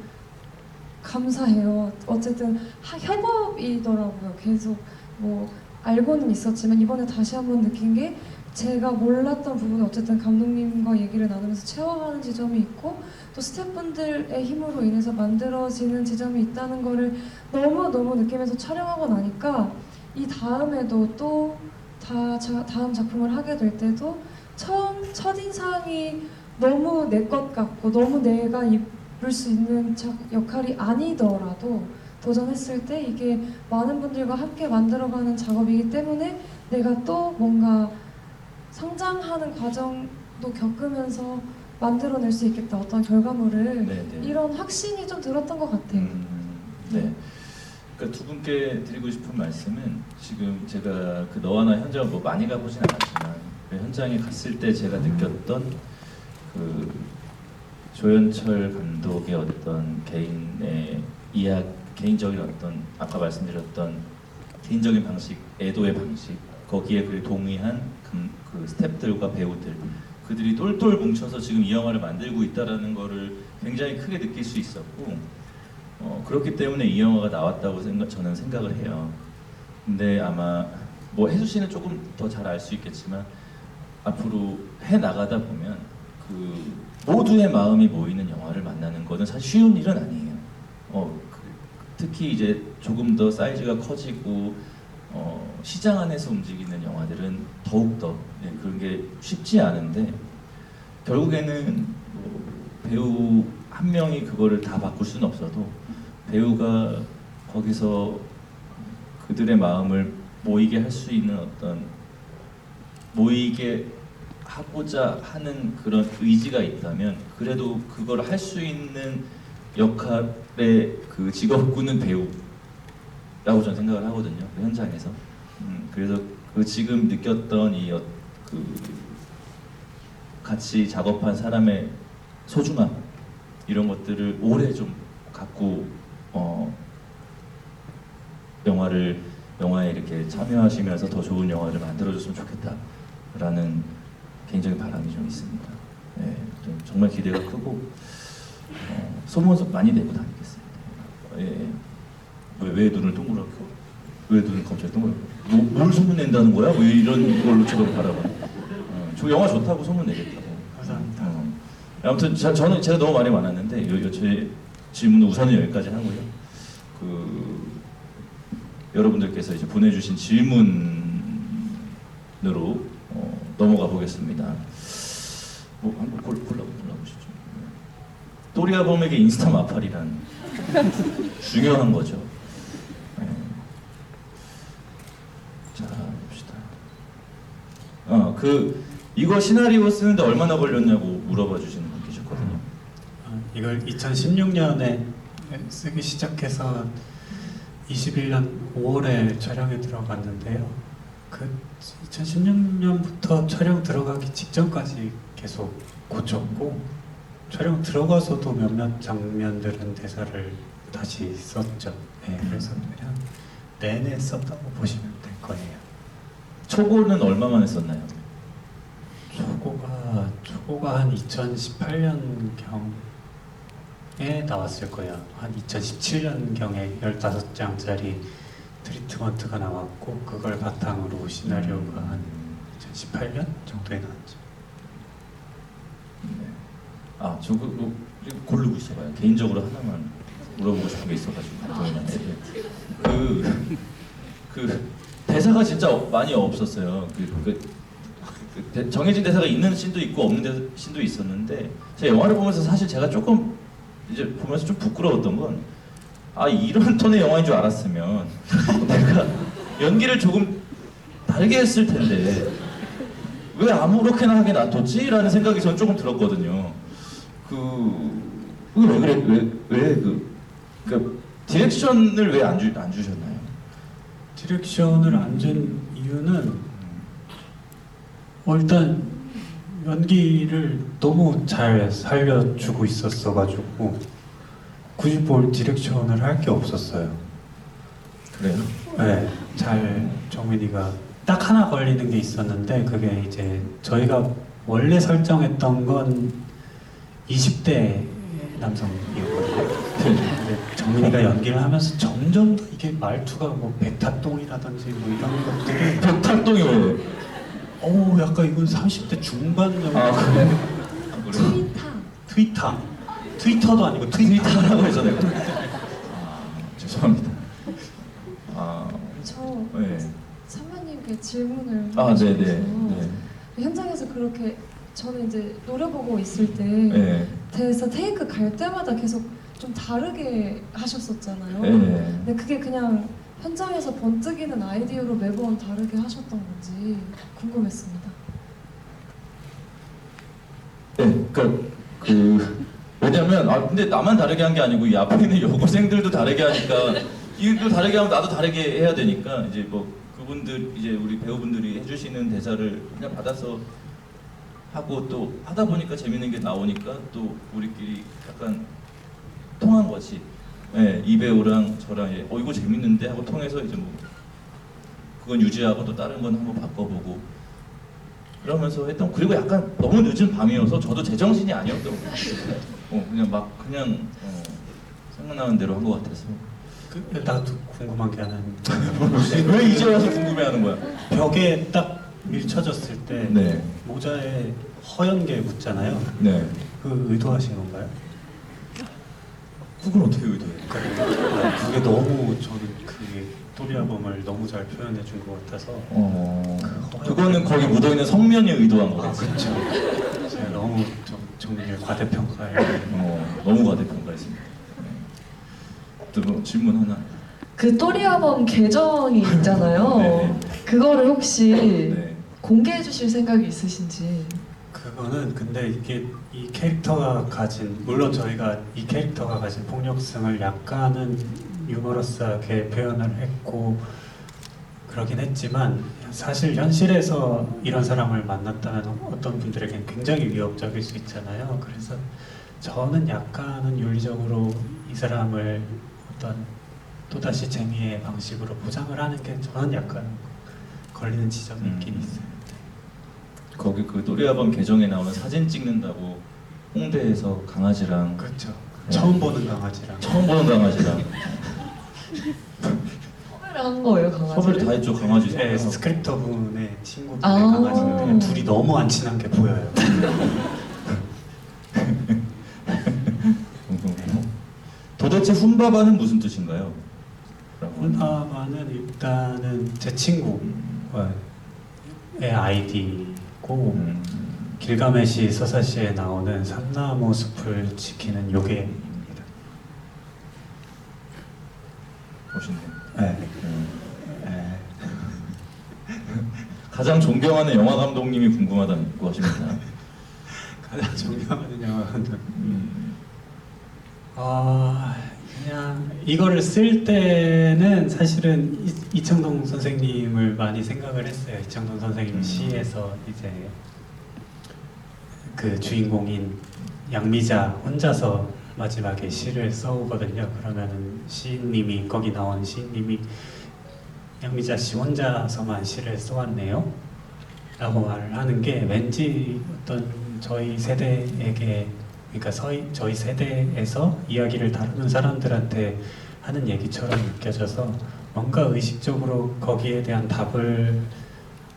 Speaker 3: 감사해요. 어쨌든 협업이더라고요. 계속 뭐 알고는 있었지만 이번에 다시 한번 느낀 게 제가 몰랐던 부분을 어쨌든 감독님과 얘기를 나누면서 채워가는 지점이 있고 또 스태프분들의 힘으로 인해서 만들어지는 지점이 있다는 거를 너무너무 느끼면서 촬영하고 나니까 이 다음에도 또 다음 작품을 하게 될 때도 첫인상이 너무 내 것 같고 너무 내가 입을 수 있는 역할이 아니더라도 도전했을 때 이게 많은 분들과 함께 만들어가는 작업이기 때문에 내가 또 뭔가 성장하는 과정도 겪으면서 만들어낼 수 있겠다 어떤 결과물을
Speaker 1: 네네.
Speaker 3: 이런 확신이 좀 들었던 것 같아요.
Speaker 1: 네. 그러니까 두 분께 드리고 싶은 말씀은 지금 제가 그 너와 나 현장을 뭐 많이 가보진 않았지만 그 현장에 갔을 때 제가 느꼈던 그 조연철 감독의 어떤 개인의 개인적인 어떤 아까 말씀드렸던 개인적인 방식, 애도의 방식 거기에 그 동의한 그 스태프들과 배우들 그들이 똘똘 뭉쳐서 지금 이 영화를 만들고 있다라는 거를 굉장히 크게 느낄 수 있었고 그렇기 때문에 이 영화가 나왔다고 저는 생각을 해요. 근데 아마 뭐 혜수 씨는 조금 더 잘 알 수 있겠지만 앞으로 해 나가다 보면 그 모두의 마음이 모이는 영화를 만나는 거는 사실 쉬운 일은 아니에요. 특히 이제 조금 더 사이즈가 커지고 시장 안에서 움직이는 영화들은 더욱더 그런 게 쉽지 않은데 결국에는 뭐 배우 한 명이 그거를 다 바꿀 수는 없어도 배우가 거기서 그들의 마음을 모이게 할 수 있는 어떤 모이게 하고자 하는 그런 의지가 있다면 그래도 그걸 할 수 있는 역할의 그 직업군은 배우라고 저는 생각을 하거든요. 그 현장에서. 그래서 그 지금 느꼈던 그 같이 작업한 사람의 소중함 이런 것들을 오래 좀 갖고 영화에 이렇게 참여하시면서 더 좋은 영화를 만들어줬으면 좋겠다라는 개인적인 바람이 좀 있습니다. 네, 좀 정말 기대가 크고 소문 많이 내고 다니겠습니다. 예. 왜 눈을 동그랗게? 왜 눈을 갑자기 동그랗게? 뭘 소문 낸다는 거야? 왜 이런 걸로 지금 바라봐? 저 영화 좋다고 소문 내겠다고.
Speaker 2: 감사합니다.
Speaker 1: 아무튼 저는 제가 너무 말이 많았는데 제 질문은 우선은 여기까지 하고요. 여러분들께서 이제 보내주신 질문으로 넘어가 보겠습니다. 뭐 한번 골라보시죠. 또리아범에게 인스타 마팔이란 중요한 거죠. 네. 자 봅시다. 이거 시나리오 쓰는데 얼마나 걸렸냐고 물어봐 주시는 분 계셨거든요.
Speaker 2: 이걸 2016년에 쓰기 시작해서 21년 5월에 촬영에 들어갔는데요. 그 2016년부터 촬영 들어가기 직전까지 계속 고쳤고 촬영 들어가서도 몇몇 장면들은 대사를 다시 썼죠. 네, 그래서 그냥 내내 썼다고 보시면 될 거예요.
Speaker 1: 초고는 얼마 만에 썼나요?
Speaker 2: 초고가 한 2018년경에 나왔을 거예요. 한 2017년경에 15장짜리 트리트먼트가 나왔고 그걸 바탕으로 시나리오가 한 2018년 정도에 나왔죠.
Speaker 1: 네. 저거 고르고 있어봐요. 개인적으로 하나만 물어보고 싶은 게 있어가지고. 그 대사가 진짜 많이 없었어요. 정해진 대사가 있는 씬도 있고 없는 씬도 있었는데 제가 영화를 보면서 사실 제가 조금 이제 보면서 좀 부끄러웠던 건 이런 톤의 영화인 줄 알았으면 내가 연기를 조금 다르게 했을 텐데 왜 아무렇게나 하게 놔뒀지? 라는 생각이 저는 조금 들었거든요. 왜 그래? 디렉션을 왜 안 주셨나요?
Speaker 2: 디렉션을 안 준 이유는 일단 연기를 너무 잘 살려주고 있었어가지고 굳이 뭘 디렉션을 할 게 없었어요.
Speaker 1: 그래요?
Speaker 2: 네, 잘 정민이가 딱 하나 걸리는 게 있었는데 그게 이제 저희가 원래 설정했던 건 20대 남성이었거든요. 근데 정민이가 연기를 하면서 점점 더 이게 말투가 뭐 백타똥이라든지 뭐 이런 것들이
Speaker 1: 백탈동이 왜?
Speaker 2: 약간 이건 30대 중반 정도.
Speaker 1: 아 그래?
Speaker 3: 트위터.
Speaker 2: 트위터도 아니고 트위터.
Speaker 1: 트위터라고 해서 내가 죄송합니다.
Speaker 3: 저
Speaker 1: 네.
Speaker 3: 선배님께 질문을
Speaker 1: 네네.
Speaker 3: 해주셔서
Speaker 1: 네.
Speaker 3: 현장에서 그렇게 저는 이제 노래 보고 있을 때
Speaker 1: 네.
Speaker 3: 대사 테이크 갈 때마다 계속 좀 다르게 하셨었잖아요.
Speaker 1: 네.
Speaker 3: 근데 그게 그냥 현장에서 번뜩이는 아이디어로 매번 다르게 하셨던 건지 궁금했습니다.
Speaker 1: 네. 왜냐면 근데 나만 다르게 한 게 아니고 이 앞에 있는 여고생들도 다르게 하니까 이도 다르게 하면 나도 다르게 해야 되니까 이제 뭐 그분들 이제 우리 배우분들이 해주시는 대사를 그냥 받아서 하고 또 하다 보니까 재밌는 게 나오니까 또 우리끼리 약간 통한 거지. 네, 이 배우랑 저랑 이거 재밌는데 하고 통해서 이제 뭐 그건 유지하고 또 다른 건 한번 바꿔보고 그러면서 했던. 그리고 약간 너무 늦은 밤이어서 저도 제정신이 아니었더라고요. 그냥 생각나는 대로 한 것 같아서.
Speaker 2: 나도 궁금한 게 하나.
Speaker 1: 왜 이제 와서 궁금해하는 거야?
Speaker 2: 벽에 딱 밀쳐졌을 때
Speaker 1: 네.
Speaker 2: 모자에 허연 게 묻잖아요.
Speaker 1: 네.
Speaker 2: 그 의도하신 건가요?
Speaker 1: 그걸 어떻게 의도해?
Speaker 2: 그게 너무 저는 그게 또리아범을 너무 잘 표현해 준 것 같아서.
Speaker 1: 그거는 거기 묻어있는 성면이 의도한 거겠지.
Speaker 2: 그렇죠. 제가 너무 정말 과대평가에.
Speaker 1: 너무 과대평가했습니다. 또 뭐 질문 하나.
Speaker 4: 그 또리아범 계정이 있잖아요.
Speaker 1: 네네.
Speaker 4: 그거를 혹시
Speaker 1: 네.
Speaker 4: 공개해 주실 생각이 있으신지.
Speaker 2: 그거는 근데 이게 이 캐릭터가 가진, 물론 저희가 이 캐릭터가 가진 폭력성을 약간은 유머러스하게 표현을 했고 그러긴 했지만 사실 현실에서 이런 사람을 만났다면 어떤 분들에겐 굉장히 위협적일 수 있잖아요. 그래서 저는 약간은 윤리적으로 이 사람을 어떤 또다시 재미의 방식으로 포장을 하는 게 저는 약간 걸리는 지점이 있긴 있어요.
Speaker 1: 거기 그 또리아범 계정에 나오는 사진 찍는다고 홍대에서 강아지랑
Speaker 2: 그렇죠.
Speaker 1: 네.
Speaker 2: 처음 보는 강아지랑.
Speaker 1: 처음 보는 강아지랑
Speaker 4: 섭외를 한 거예요, 강아지를?
Speaker 1: 섭외를 다 했죠. 강아지
Speaker 2: 네,
Speaker 1: 섭외하고.
Speaker 2: 스크립터 분의 친구분의
Speaker 4: 아.
Speaker 2: 강아지인데 둘이 너무 안 친한 게 보여요.
Speaker 1: 도대체 훈바바는 무슨 뜻인가요?
Speaker 2: 혼나마는 일단은 제 친구의 아이디고 길가메시 서사시에 나오는 삼나무 숲을 지키는 요괴입니다.
Speaker 1: 멋있네요.
Speaker 2: 네.
Speaker 1: 네. 가장 존경하는 영화 감독님이 궁금하다고 하십니다.
Speaker 2: 가장 존경하는 영화는 그냥 이거를 쓸 때는 사실은 이창동 선생님을 많이 생각을 했어요. 이창동 선생님 시에서 이제 그 주인공인 양미자 혼자서 마지막에 시를 써오거든요. 그러면은 시인님이 거기 나온 시인님이 양미자 씨 혼자서만 시를 써왔네요 라고 말을 하는 게 왠지 어떤 저희 세대에게, 그러니까 저희 세대에서 이야기를 다루는 사람들한테 하는 얘기처럼 느껴져서 뭔가 의식적으로 거기에 대한 답을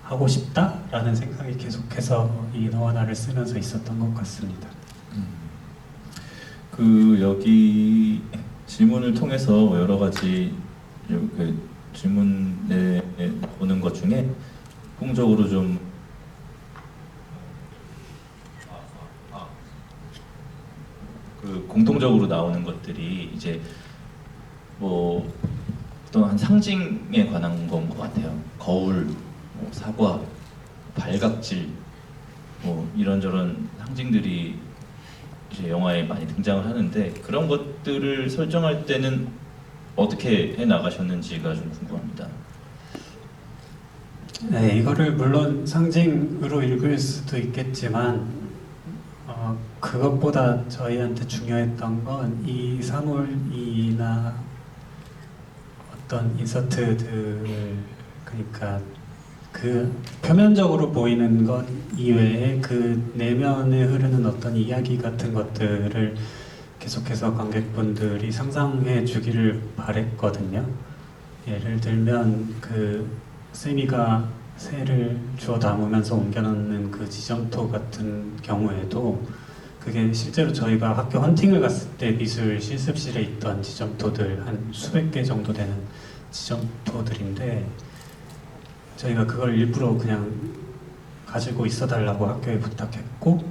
Speaker 2: 하고 싶다라는 생각이 계속해서 이 너와 나를 쓰면서 있었던 것 같습니다.
Speaker 1: 여기 질문을 통해서 여러 가지 그 질문에 보는 것 중에 공적으로 좀 공통적으로 나오는 것들이 이제 뭐 어떤 한 상징에 관한 건 것 같아요. 거울, 뭐 사과, 발각질, 뭐 이런저런 상징들이 이제 영화에 많이 등장을 하는데 그런 것들을 설정할 때는 어떻게 해 나가셨는지가 좀 궁금합니다.
Speaker 2: 네, 이거를 물론 상징으로 읽을 수도 있겠지만 그것보다 저희한테 중요했던 건 이 사물이나 어떤 인서트들, 그러니까 그 표면적으로 보이는 것 이외에 그 내면에 흐르는 어떤 이야기 같은 것들을 계속해서 관객분들이 상상해 주기를 바랬거든요. 예를 들면 그 세미가 새를 주워 담으면서 옮겨놓는 그 지점토 같은 경우에도 그게 실제로 저희가 학교 헌팅을 갔을 때 미술 실습실에 있던 지점토들 한 수백 개 정도 되는 지점토들인데 저희가 그걸 일부러 그냥 가지고 있어 달라고 학교에 부탁했고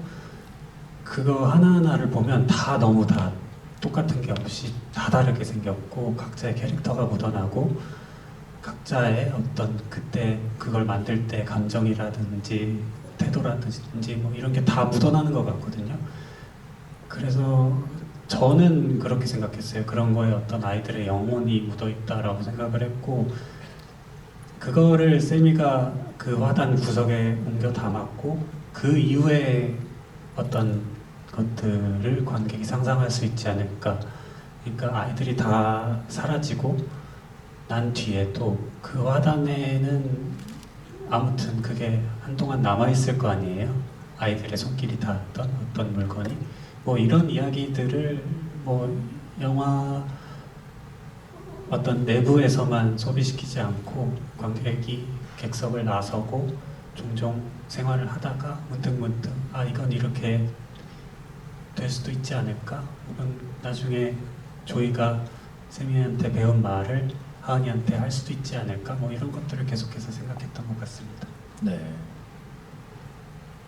Speaker 2: 그거 하나하나를 보면 다 너무 다 똑같은 게 없이 다 다르게 생겼고 각자의 캐릭터가 묻어나고 각자의 어떤 그때 그걸 만들 때 감정이라든지 태도라든지 뭐 이런 게 다 묻어나는 것 같거든요. 그래서 저는 그렇게 생각했어요. 그런 거에 어떤 아이들의 영혼이 묻어있다라고 생각을 했고 그거를 세미가 그 화단 구석에 옮겨 담았고 그 이후에 어떤 것들을 관객이 상상할 수 있지 않을까. 그러니까 아이들이 다 사라지고 난 뒤에도 그 화단에는 아무튼 그게 한동안 남아있을 거 아니에요. 아이들의 손길이 닿았던 어떤 물건이 뭐 이런 이야기들을 뭐 영화 어떤 내부에서만 소비시키지 않고 관객이 객석을 나서고 종종 생활을 하다가 문득문득 아 이건 이렇게 될 수도 있지 않을까? 혹은 나중에 조이가 세미한테 배운 말을 하은이한테 할 수도 있지 않을까? 뭐 이런 것들을 계속해서 생각했던 것 같습니다.
Speaker 1: 네,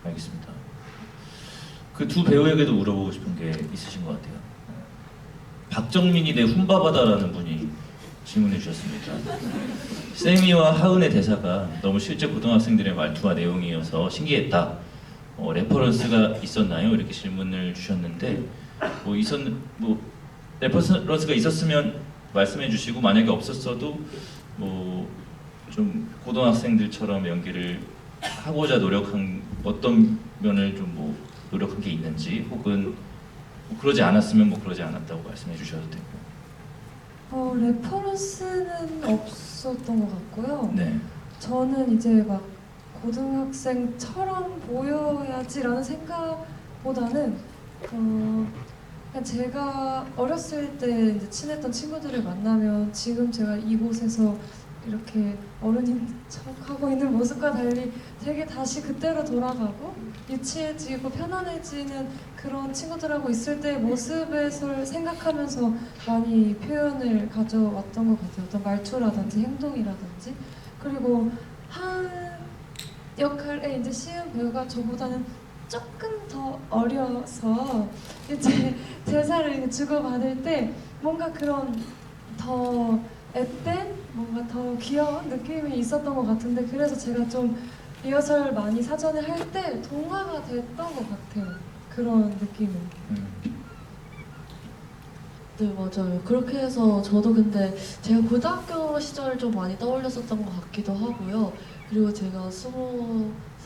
Speaker 1: 알겠습니다. 그 두 배우에게도 물어보고 싶은 게 있으신 것 같아요. 박정민이 대 훈바바다라는 분이 질문해 주셨습니다. 세미와 하은의 대사가 너무 실제 고등학생들의 말투와 내용이어서 신기했다. 레퍼런스가 있었나요? 이렇게 질문을 주셨는데 뭐 레퍼런스가 있었으면 말씀해 주시고 만약에 없었어도 뭐 좀 고등학생들처럼 연기를 하고자 노력한 어떤 면을 좀 뭐 노력한 게 있는지 혹은 뭐 그러지 않았으면 뭐 그러지 않았다고 말씀해 주셔도 되고.
Speaker 3: 레퍼런스는 없었던 것 같고요.
Speaker 1: 네.
Speaker 3: 저는 이제 막 고등학생처럼 보여야지라는 생각보다는 그냥 제가 어렸을 때 이제 친했던 친구들을 만나면 지금 제가 이곳에서 이렇게 어른인 척하고 있는 모습과 달리 되게 다시 그때로 돌아가고 유치해지고 편안해지는 그런 친구들하고 있을 때의 모습을 생각하면서 많이 표현을 가져왔던 것 같아요. 어떤 말투라든지 행동이라든지. 그리고 한 역할에 이제 시은 배우가 저보다는 조금 더 어려서 이제 대사를 주고받을 때 뭔가 그런 더 앳된 뭔가 더 귀여운 느낌이 있었던 것 같은데 그래서 제가 좀 리허설 많이 사전에 할 때 동화가 됐던 것 같아요. 그런 느낌은.
Speaker 4: 네, 맞아요. 그렇게 해서 저도 근데 제가 고등학교 시절을 좀 많이 떠올렸었던 것 같기도 하고요. 그리고 제가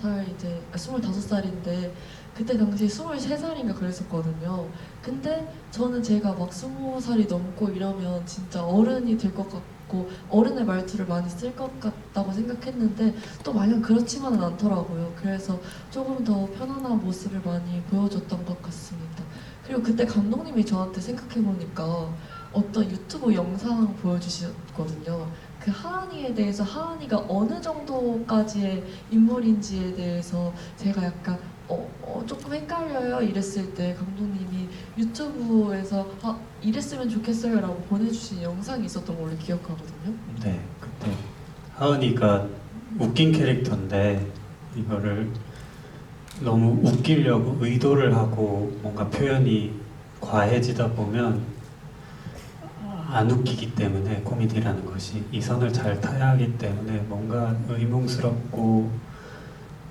Speaker 4: 25살인데 그때 당시 23살인가 그랬었거든요. 근데 저는 제가 막 20살이 넘고 이러면 진짜 어른이 될 것 같고 어른의 말투를 많이 쓸 것 같다고 생각했는데 또 마냥 그렇지만은 않더라고요. 그래서 조금 더 편안한 모습을 많이 보여줬던 것 같습니다. 그리고 그때 감독님이 저한테 생각해보니까 어떤 유튜브 영상 보여주셨거든요. 그 하은이에 대해서 하은이가 어느 정도까지의 인물인지에 대해서 제가 약간 조금 헷갈려요 이랬을 때 감독님이 유튜브에서 이랬으면 좋겠어요 라고 보내주신 영상이 있었던 걸로 기억하거든요.
Speaker 2: 네, 그때 하은이가 웃긴 캐릭터인데 이거를 너무 웃기려고 의도를 하고 뭔가 표현이 과해지다 보면 안 웃기기 때문에 코미디라는 것이 이 선을 잘 타야 하기 때문에 뭔가 의문스럽고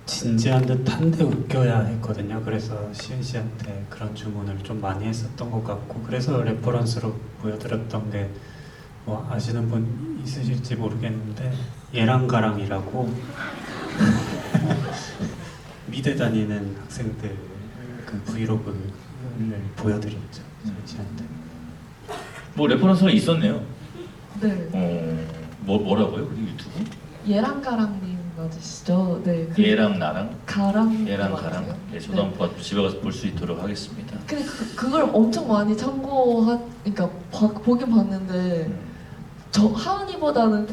Speaker 2: 진지한 듯한데 웃겨야 했거든요. 그래서 시은 씨한테 그런 주문을 좀 많이 했었던 것 같고 그래서 레퍼런스로 보여드렸던 게 뭐 아시는 분 있으실지 모르겠는데 예랑가랑이라고 미대 다니는 학생들 그 브이로그를 보여드렸죠. 저희한테.
Speaker 1: 뭐 레퍼런스가 있었네요.
Speaker 4: 네.
Speaker 1: 뭐라고요? 그 유튜브?
Speaker 4: 예랑가랑님 맞으시죠? 네.
Speaker 1: 얘랑 나랑?
Speaker 4: 가랑.
Speaker 1: 얘랑 가랑. 예, 저도
Speaker 4: 네.
Speaker 1: 한번 집에 가서 볼 수 있도록 하겠습니다.
Speaker 4: 근데 그걸 엄청 많이 그러니까 보긴 봤는데 저 하은이보다는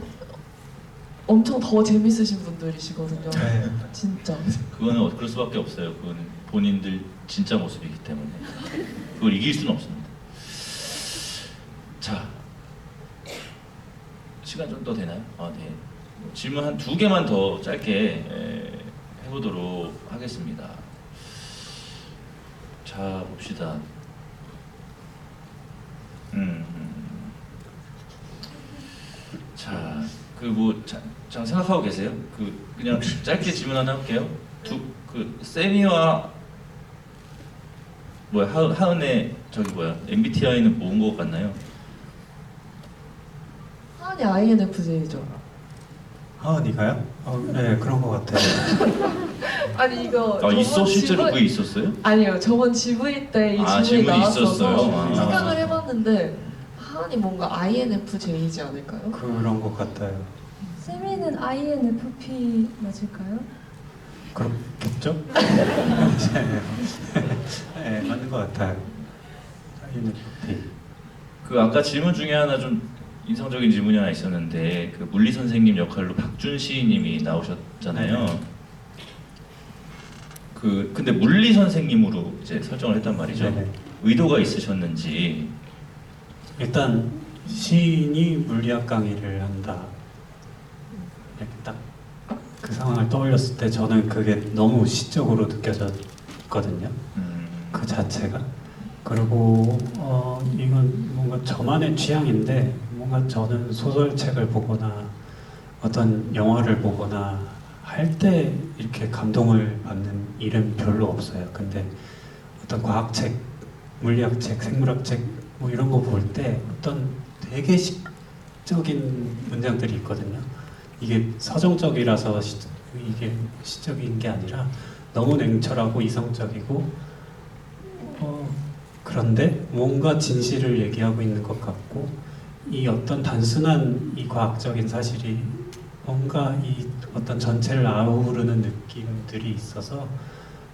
Speaker 4: 엄청 더 재밌으신 분들이시거든요.
Speaker 2: 네.
Speaker 4: 진짜.
Speaker 1: 그거는 그럴 수밖에 없어요. 그건 본인들 진짜 모습이기 때문에 그걸 이길 수는 없습니다. 자, 시간 좀 더 되나요? 아, 네. 질문 한 2개만 더 짧게 해보도록 하겠습니다. 자, 봅시다. 자, 잠깐 생각하고 계세요? 그냥 짧게 질문 하나 할게요. 세미와 하은의 MBTI는 뭔 것 같나요?
Speaker 4: 하은이 INFJ죠.
Speaker 2: 하은이가요? 네, 그런 것 같아요.
Speaker 4: 아니 이거
Speaker 1: 실제로
Speaker 4: GV
Speaker 1: 그게 있었어요?
Speaker 4: 아니요, 저번 GV 때 이 질문이
Speaker 1: 질문이
Speaker 4: 나왔어서
Speaker 1: 있었어요? 아.
Speaker 4: 생각을 해봤는데 하은이 뭔가 INFJ이지 않을까요?
Speaker 2: 그런 것 같아요.
Speaker 3: 세미는 INFP 맞을까요?
Speaker 2: 그렇겠죠? 네, 맞는 것 같아요. INFP.
Speaker 1: 아까 질문 중에 하나 좀 인상적인 질문이 하나 있었는데 물리 선생님 역할로 박준 시님이 나오셨잖아요. 근데 물리 선생님으로 이제 설정을 했단 말이죠.
Speaker 2: 네네.
Speaker 1: 의도가 있으셨는지.
Speaker 2: 일단 시인이 물리학 강의를 한다. 이렇게 딱 그 상황을 떠올렸을 때 저는 그게 너무 시적으로 느껴졌거든요. 그 자체가. 그리고 이건 뭔가 저만의 취향인데 뭔가 저는 소설책을 보거나 어떤 영화를 보거나 할 때 이렇게 감동을 받는 일은 별로 없어요. 근데 어떤 과학책, 물리학책, 생물학책 뭐 이런 거 볼 때 어떤 되게 시적인 문장들이 있거든요. 이게 서정적이라서 이게 시적인 게 아니라 너무 냉철하고 이성적이고 그런데 뭔가 진실을 얘기하고 있는 것 같고 이 어떤 단순한 이 과학적인 사실이 뭔가 이 어떤 전체를 아우르는 느낌들이 있어서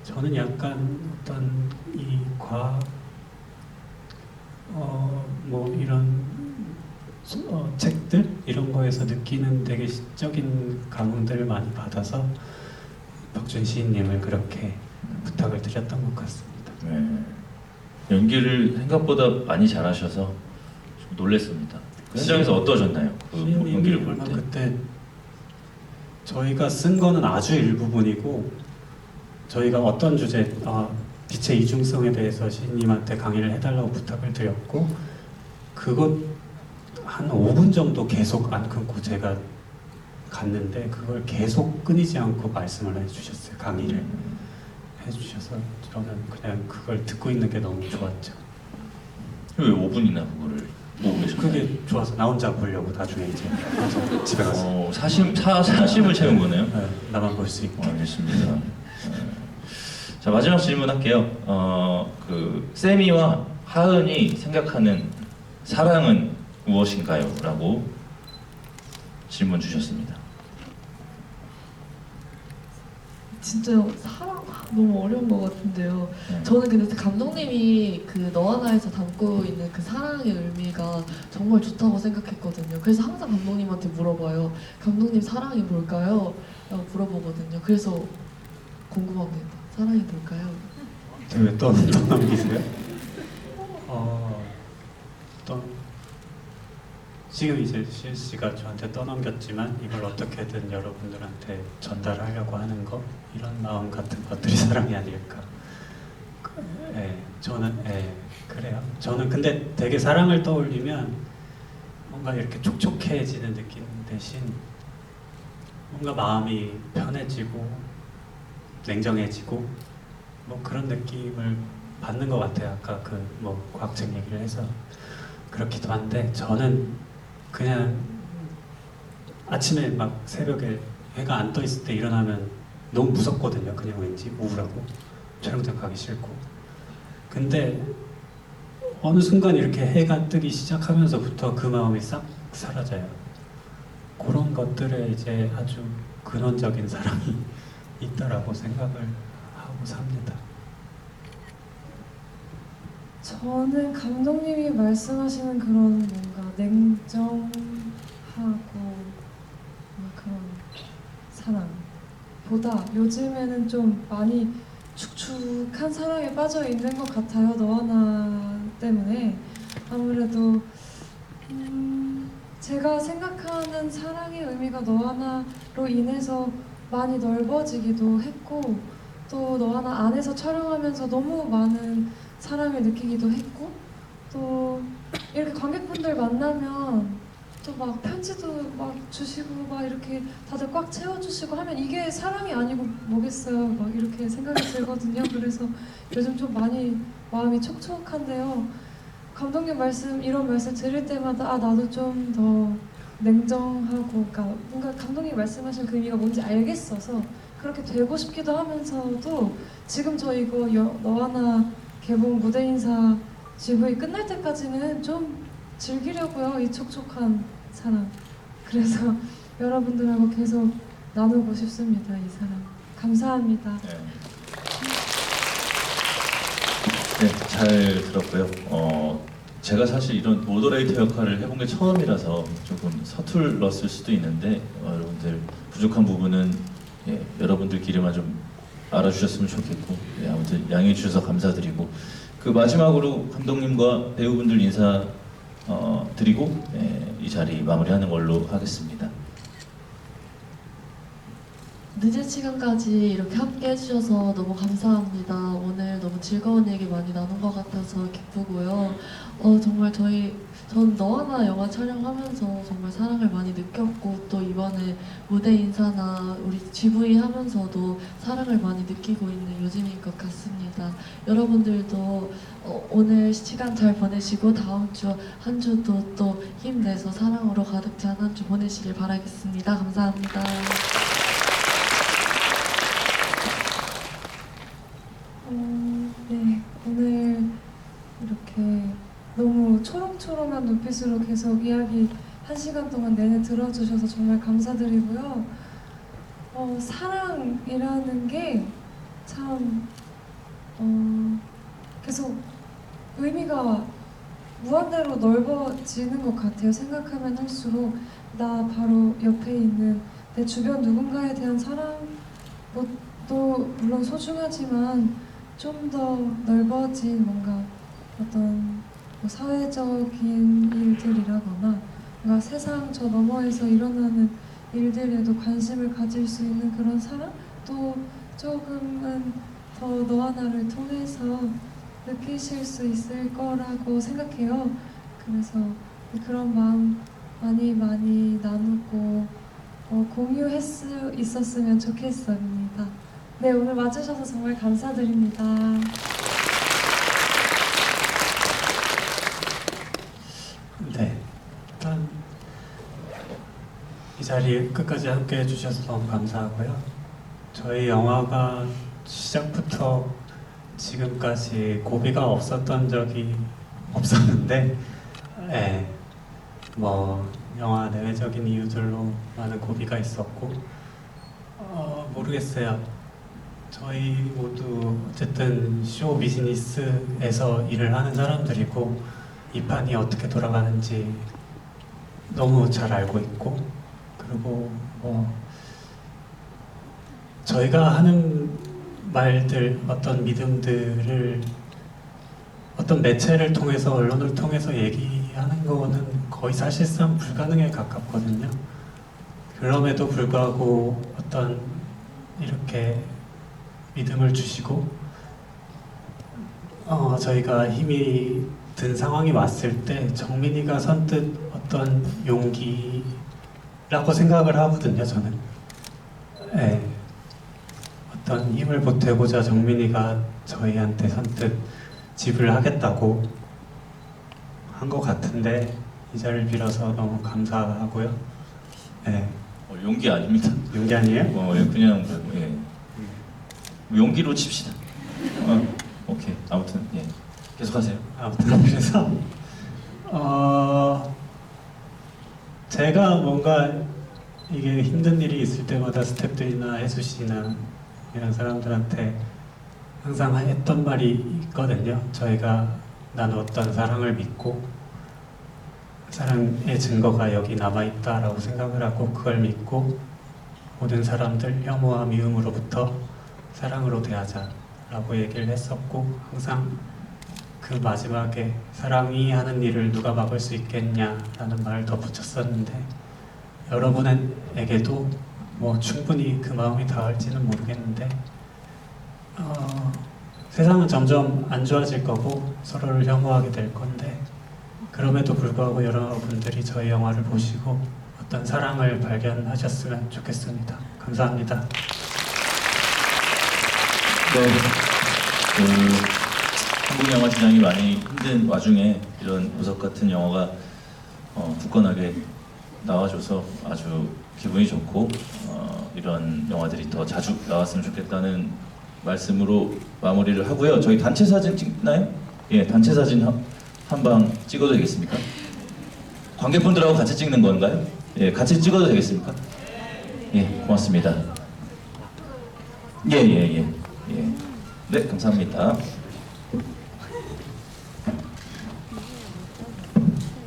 Speaker 2: 저는 약간 어떤 이 과학 뭐 이런 책들 이런 거에서 느끼는 되게 시적인 감흥들을 많이 받아서 박준 시인님을 그렇게 부탁을 드렸던 것 같습니다.
Speaker 1: 네. 연기를 생각보다 많이 잘하셔서 좀 놀랐습니다. 그 현장에서 어떠셨나요? 연기를 볼 때.
Speaker 2: 그때 저희가 쓴 거는 아주 일부분이고 저희가 어떤 주제 빛의 이중성에 대해서 시인님한테 강의를 해달라고 부탁을 드렸고 그것 한 5분 정도 계속 안 끊고 제가 갔는데 그걸 계속 끊이지 않고 말씀을 해주셨어요. 강의를 해주셔서 저는 그냥 그걸 듣고 있는 게 너무 좋았죠.
Speaker 1: 왜 5분이나 그거를 보고 계셨나요?
Speaker 2: 그게 좋아서 나 혼자 보려고 나중에 이제 집에 가서
Speaker 1: 사심을 채운 거네요.
Speaker 2: 네, 나만 볼 수 있게.
Speaker 1: 알겠습니다. 자, 마지막 질문 할게요. 세미와 하은이 생각하는 사랑은 무엇인가요? 라고 질문 주셨습니다.
Speaker 4: 진짜 사랑 너무 어려운 것 같은데요.
Speaker 1: 네.
Speaker 4: 저는 근데 감독님이 그 너와 나에서 담고 있는 그 사랑의 의미가 정말 좋다고 생각했거든요. 그래서 항상 감독님한테 물어봐요. 감독님 사랑이 뭘까요? 라고 물어보거든요. 그래서 궁금합니다. 사랑이 뭘까요?
Speaker 2: 왜 또 넘기세요? 지금 이제 시은 씨가 저한테 떠넘겼지만 이걸 어떻게든 여러분들한테 전달하려고 하는 거 이런 마음 같은 것들이 사랑이 아닐까. 저는 그래요. 저는 근데 되게 사랑을 떠올리면 뭔가 이렇게 촉촉해지는 느낌 대신 뭔가 마음이 편해지고 냉정해지고 뭐 그런 느낌을 받는 것 같아요. 아까 그 뭐 과학책 얘기를 해서 그렇기도 한데 저는 그냥 아침에 막 새벽에 해가 안 떠 있을 때 일어나면 너무 무섭거든요. 그냥 왠지 우울하고 촬영장 가기 싫고. 근데 어느 순간 이렇게 해가 뜨기 시작하면서부터 그 마음이 싹 사라져요. 그런 것들에 이제 아주 근원적인 사랑이 있다라고 생각을 하고 삽니다.
Speaker 3: 저는 감독님이 말씀하시는 그런 뭔가 냉정하고 그런 사랑보다 요즘에는 좀 많이 축축한 사랑에 빠져 있는 것 같아요. 너와 나 때문에 아무래도 제가 생각하는 사랑의 의미가 너와 나로 인해서 많이 넓어지기도 했고 또 너와 나 안에서 촬영하면서 너무 많은 사랑을 느끼기도 했고 또 이렇게 관객분들 만나면 또 막 편지도 막 주시고 막 이렇게 다들 꽉 채워주시고 하면 이게 사랑이 아니고 뭐겠어요. 막 이렇게 생각이 들거든요. 그래서 요즘 좀 많이 마음이 촉촉한데요. 감독님 말씀 이런 말씀 들을 때마다 아 나도 좀 더 냉정하고 그러니까 뭔가 감독님 말씀하신 그 의미가 뭔지 알겠어서 그렇게 되고 싶기도 하면서도 지금 저 이거 너와 나 개봉 무대 인사 GV 끝날 때까지는 좀 즐기려고요. 이 촉촉한 사랑. 그래서 여러분들하고 계속 나누고 싶습니다. 이 사랑. 감사합니다.
Speaker 1: 네. 네, 잘 들었고요. 제가 사실 이런 모더레이터 역할을 해본 게 처음이라서 조금 서툴렀을 수도 있는데 여러분들 부족한 부분은 여러분들끼리만 좀 알아주셨으면 좋겠고 아무튼 양해해 주셔서 감사드리고 그 마지막으로 감독님과 배우분들 인사 드리고 이 자리 마무리하는 걸로 하겠습니다.
Speaker 4: 늦은 시간까지 이렇게 함께 해주셔서 너무 감사합니다. 오늘 너무 즐거운 얘기 많이 나눈 것 같아서 기쁘고요. 정말 전 너와 나 영화 촬영하면서 정말 사랑을 많이 느꼈고 또 이번에 무대 인사나 우리 GV 하면서도 사랑을 많이 느끼고 있는 요즘인 것 같습니다. 여러분들도 오늘 시간 잘 보내시고 다음 주 한 주도 또 힘내서 사랑으로 가득 찬 한 주 보내시길 바라겠습니다. 감사합니다.
Speaker 3: 네, 오늘 이렇게 너무 초롱초롱한 눈빛으로 계속 이야기 1시간 동안 내내 들어주셔서 정말 감사드리고요. 사랑이라는 게 참 계속 의미가 무한대로 넓어지는 것 같아요. 생각하면 할수록 나 바로 옆에 있는 내 주변 누군가에 대한 사랑도 물론 소중하지만 좀 더 넓어진 뭔가 어떤 뭐 사회적인 일들이라거나 뭔가 세상 저 너머에서 일어나는 일들에도 관심을 가질 수 있는 그런 사랑? 또 조금은 더 너와 나를 통해서 느끼실 수 있을 거라고 생각해요. 그래서 그런 마음 많이 나누고 공유할 수 있었으면 좋겠습니다. 네, 오늘 와주셔서 정말 감사드립니다.
Speaker 2: 네, 일단 이 자리 끝까지 함께 해주셔서 너무 감사하고요. 저희 영화가 시작부터 지금까지 고비가 없었던 적이 없었는데, 뭐 영화 내외적인 이유들로 많은 고비가 있었고, 모르겠어요. 저희 모두 어쨌든 쇼 비즈니스에서 일을 하는 사람들이고 이 판이 어떻게 돌아가는지 너무 잘 알고 있고 그리고 뭐 저희가 하는 말들 어떤 믿음들을 어떤 매체를 통해서 언론을 통해서 얘기하는 거는 거의 사실상 불가능에 가깝거든요. 그럼에도 불구하고 어떤 이렇게 믿음을 주시고 저희가 힘이 든 상황이 왔을 때 정민이가 선뜻 어떤 용기라고 생각을 하거든요. 저는 어떤 힘을 보태고자 정민이가 저희한테 선뜻 집을 하겠다고 한 것 같은데 이 자리를 빌어서 너무 감사하고요. 네,
Speaker 1: 용기 아닙니다.
Speaker 2: 용기 아니에요?
Speaker 1: 예, 그냥 예. 용기로 칩시다. 오케이. 아무튼 예. 계속하세요.
Speaker 2: 아무튼 그래서 제가 뭔가 이게 힘든 일이 있을 때마다 스태프들이나 혜수 씨나 이런 사람들한테 항상 했던 말이 있거든요. 저희가 나누었던 사랑을 믿고 사랑의 증거가 여기 남아있다라고 생각을 하고 그걸 믿고 모든 사람들 혐오와 미움으로부터 사랑으로 대하자라고 얘기를 했었고 항상 그 마지막에 사랑이 하는 일을 누가 막을 수 있겠냐라는 말을 덧붙였었는데 여러분에게도 뭐 충분히 그 마음이 닿을지는 모르겠는데 세상은 점점 안 좋아질 거고 서로를 혐오하게 될 건데 그럼에도 불구하고 여러분들이 저희 영화를 보시고 어떤 사랑을 발견하셨으면 좋겠습니다. 감사합니다.
Speaker 1: 네. 한국 영화 시장이 많이 힘든 와중에 이런 보석 같은 영화가 굳건하게 나와줘서 아주 기분이 좋고 이런 영화들이 더 자주 나왔으면 좋겠다는 말씀으로 마무리를 하고요. 저희 단체 사진 찍나요? 예, 단체 사진 한 방 찍어도 되겠습니까? 관객분들하고 같이 찍는 건가요? 예, 같이 찍어도 되겠습니까? 예, 고맙습니다. 예. 네, 감사합니다.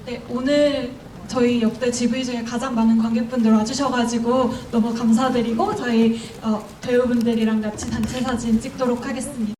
Speaker 5: 네, 오늘 저희 역대 GV 중에 가장 많은 관객분들 와주셔가지고 너무 감사드리고 저희 배우분들이랑 같이 단체 사진 찍도록 하겠습니다.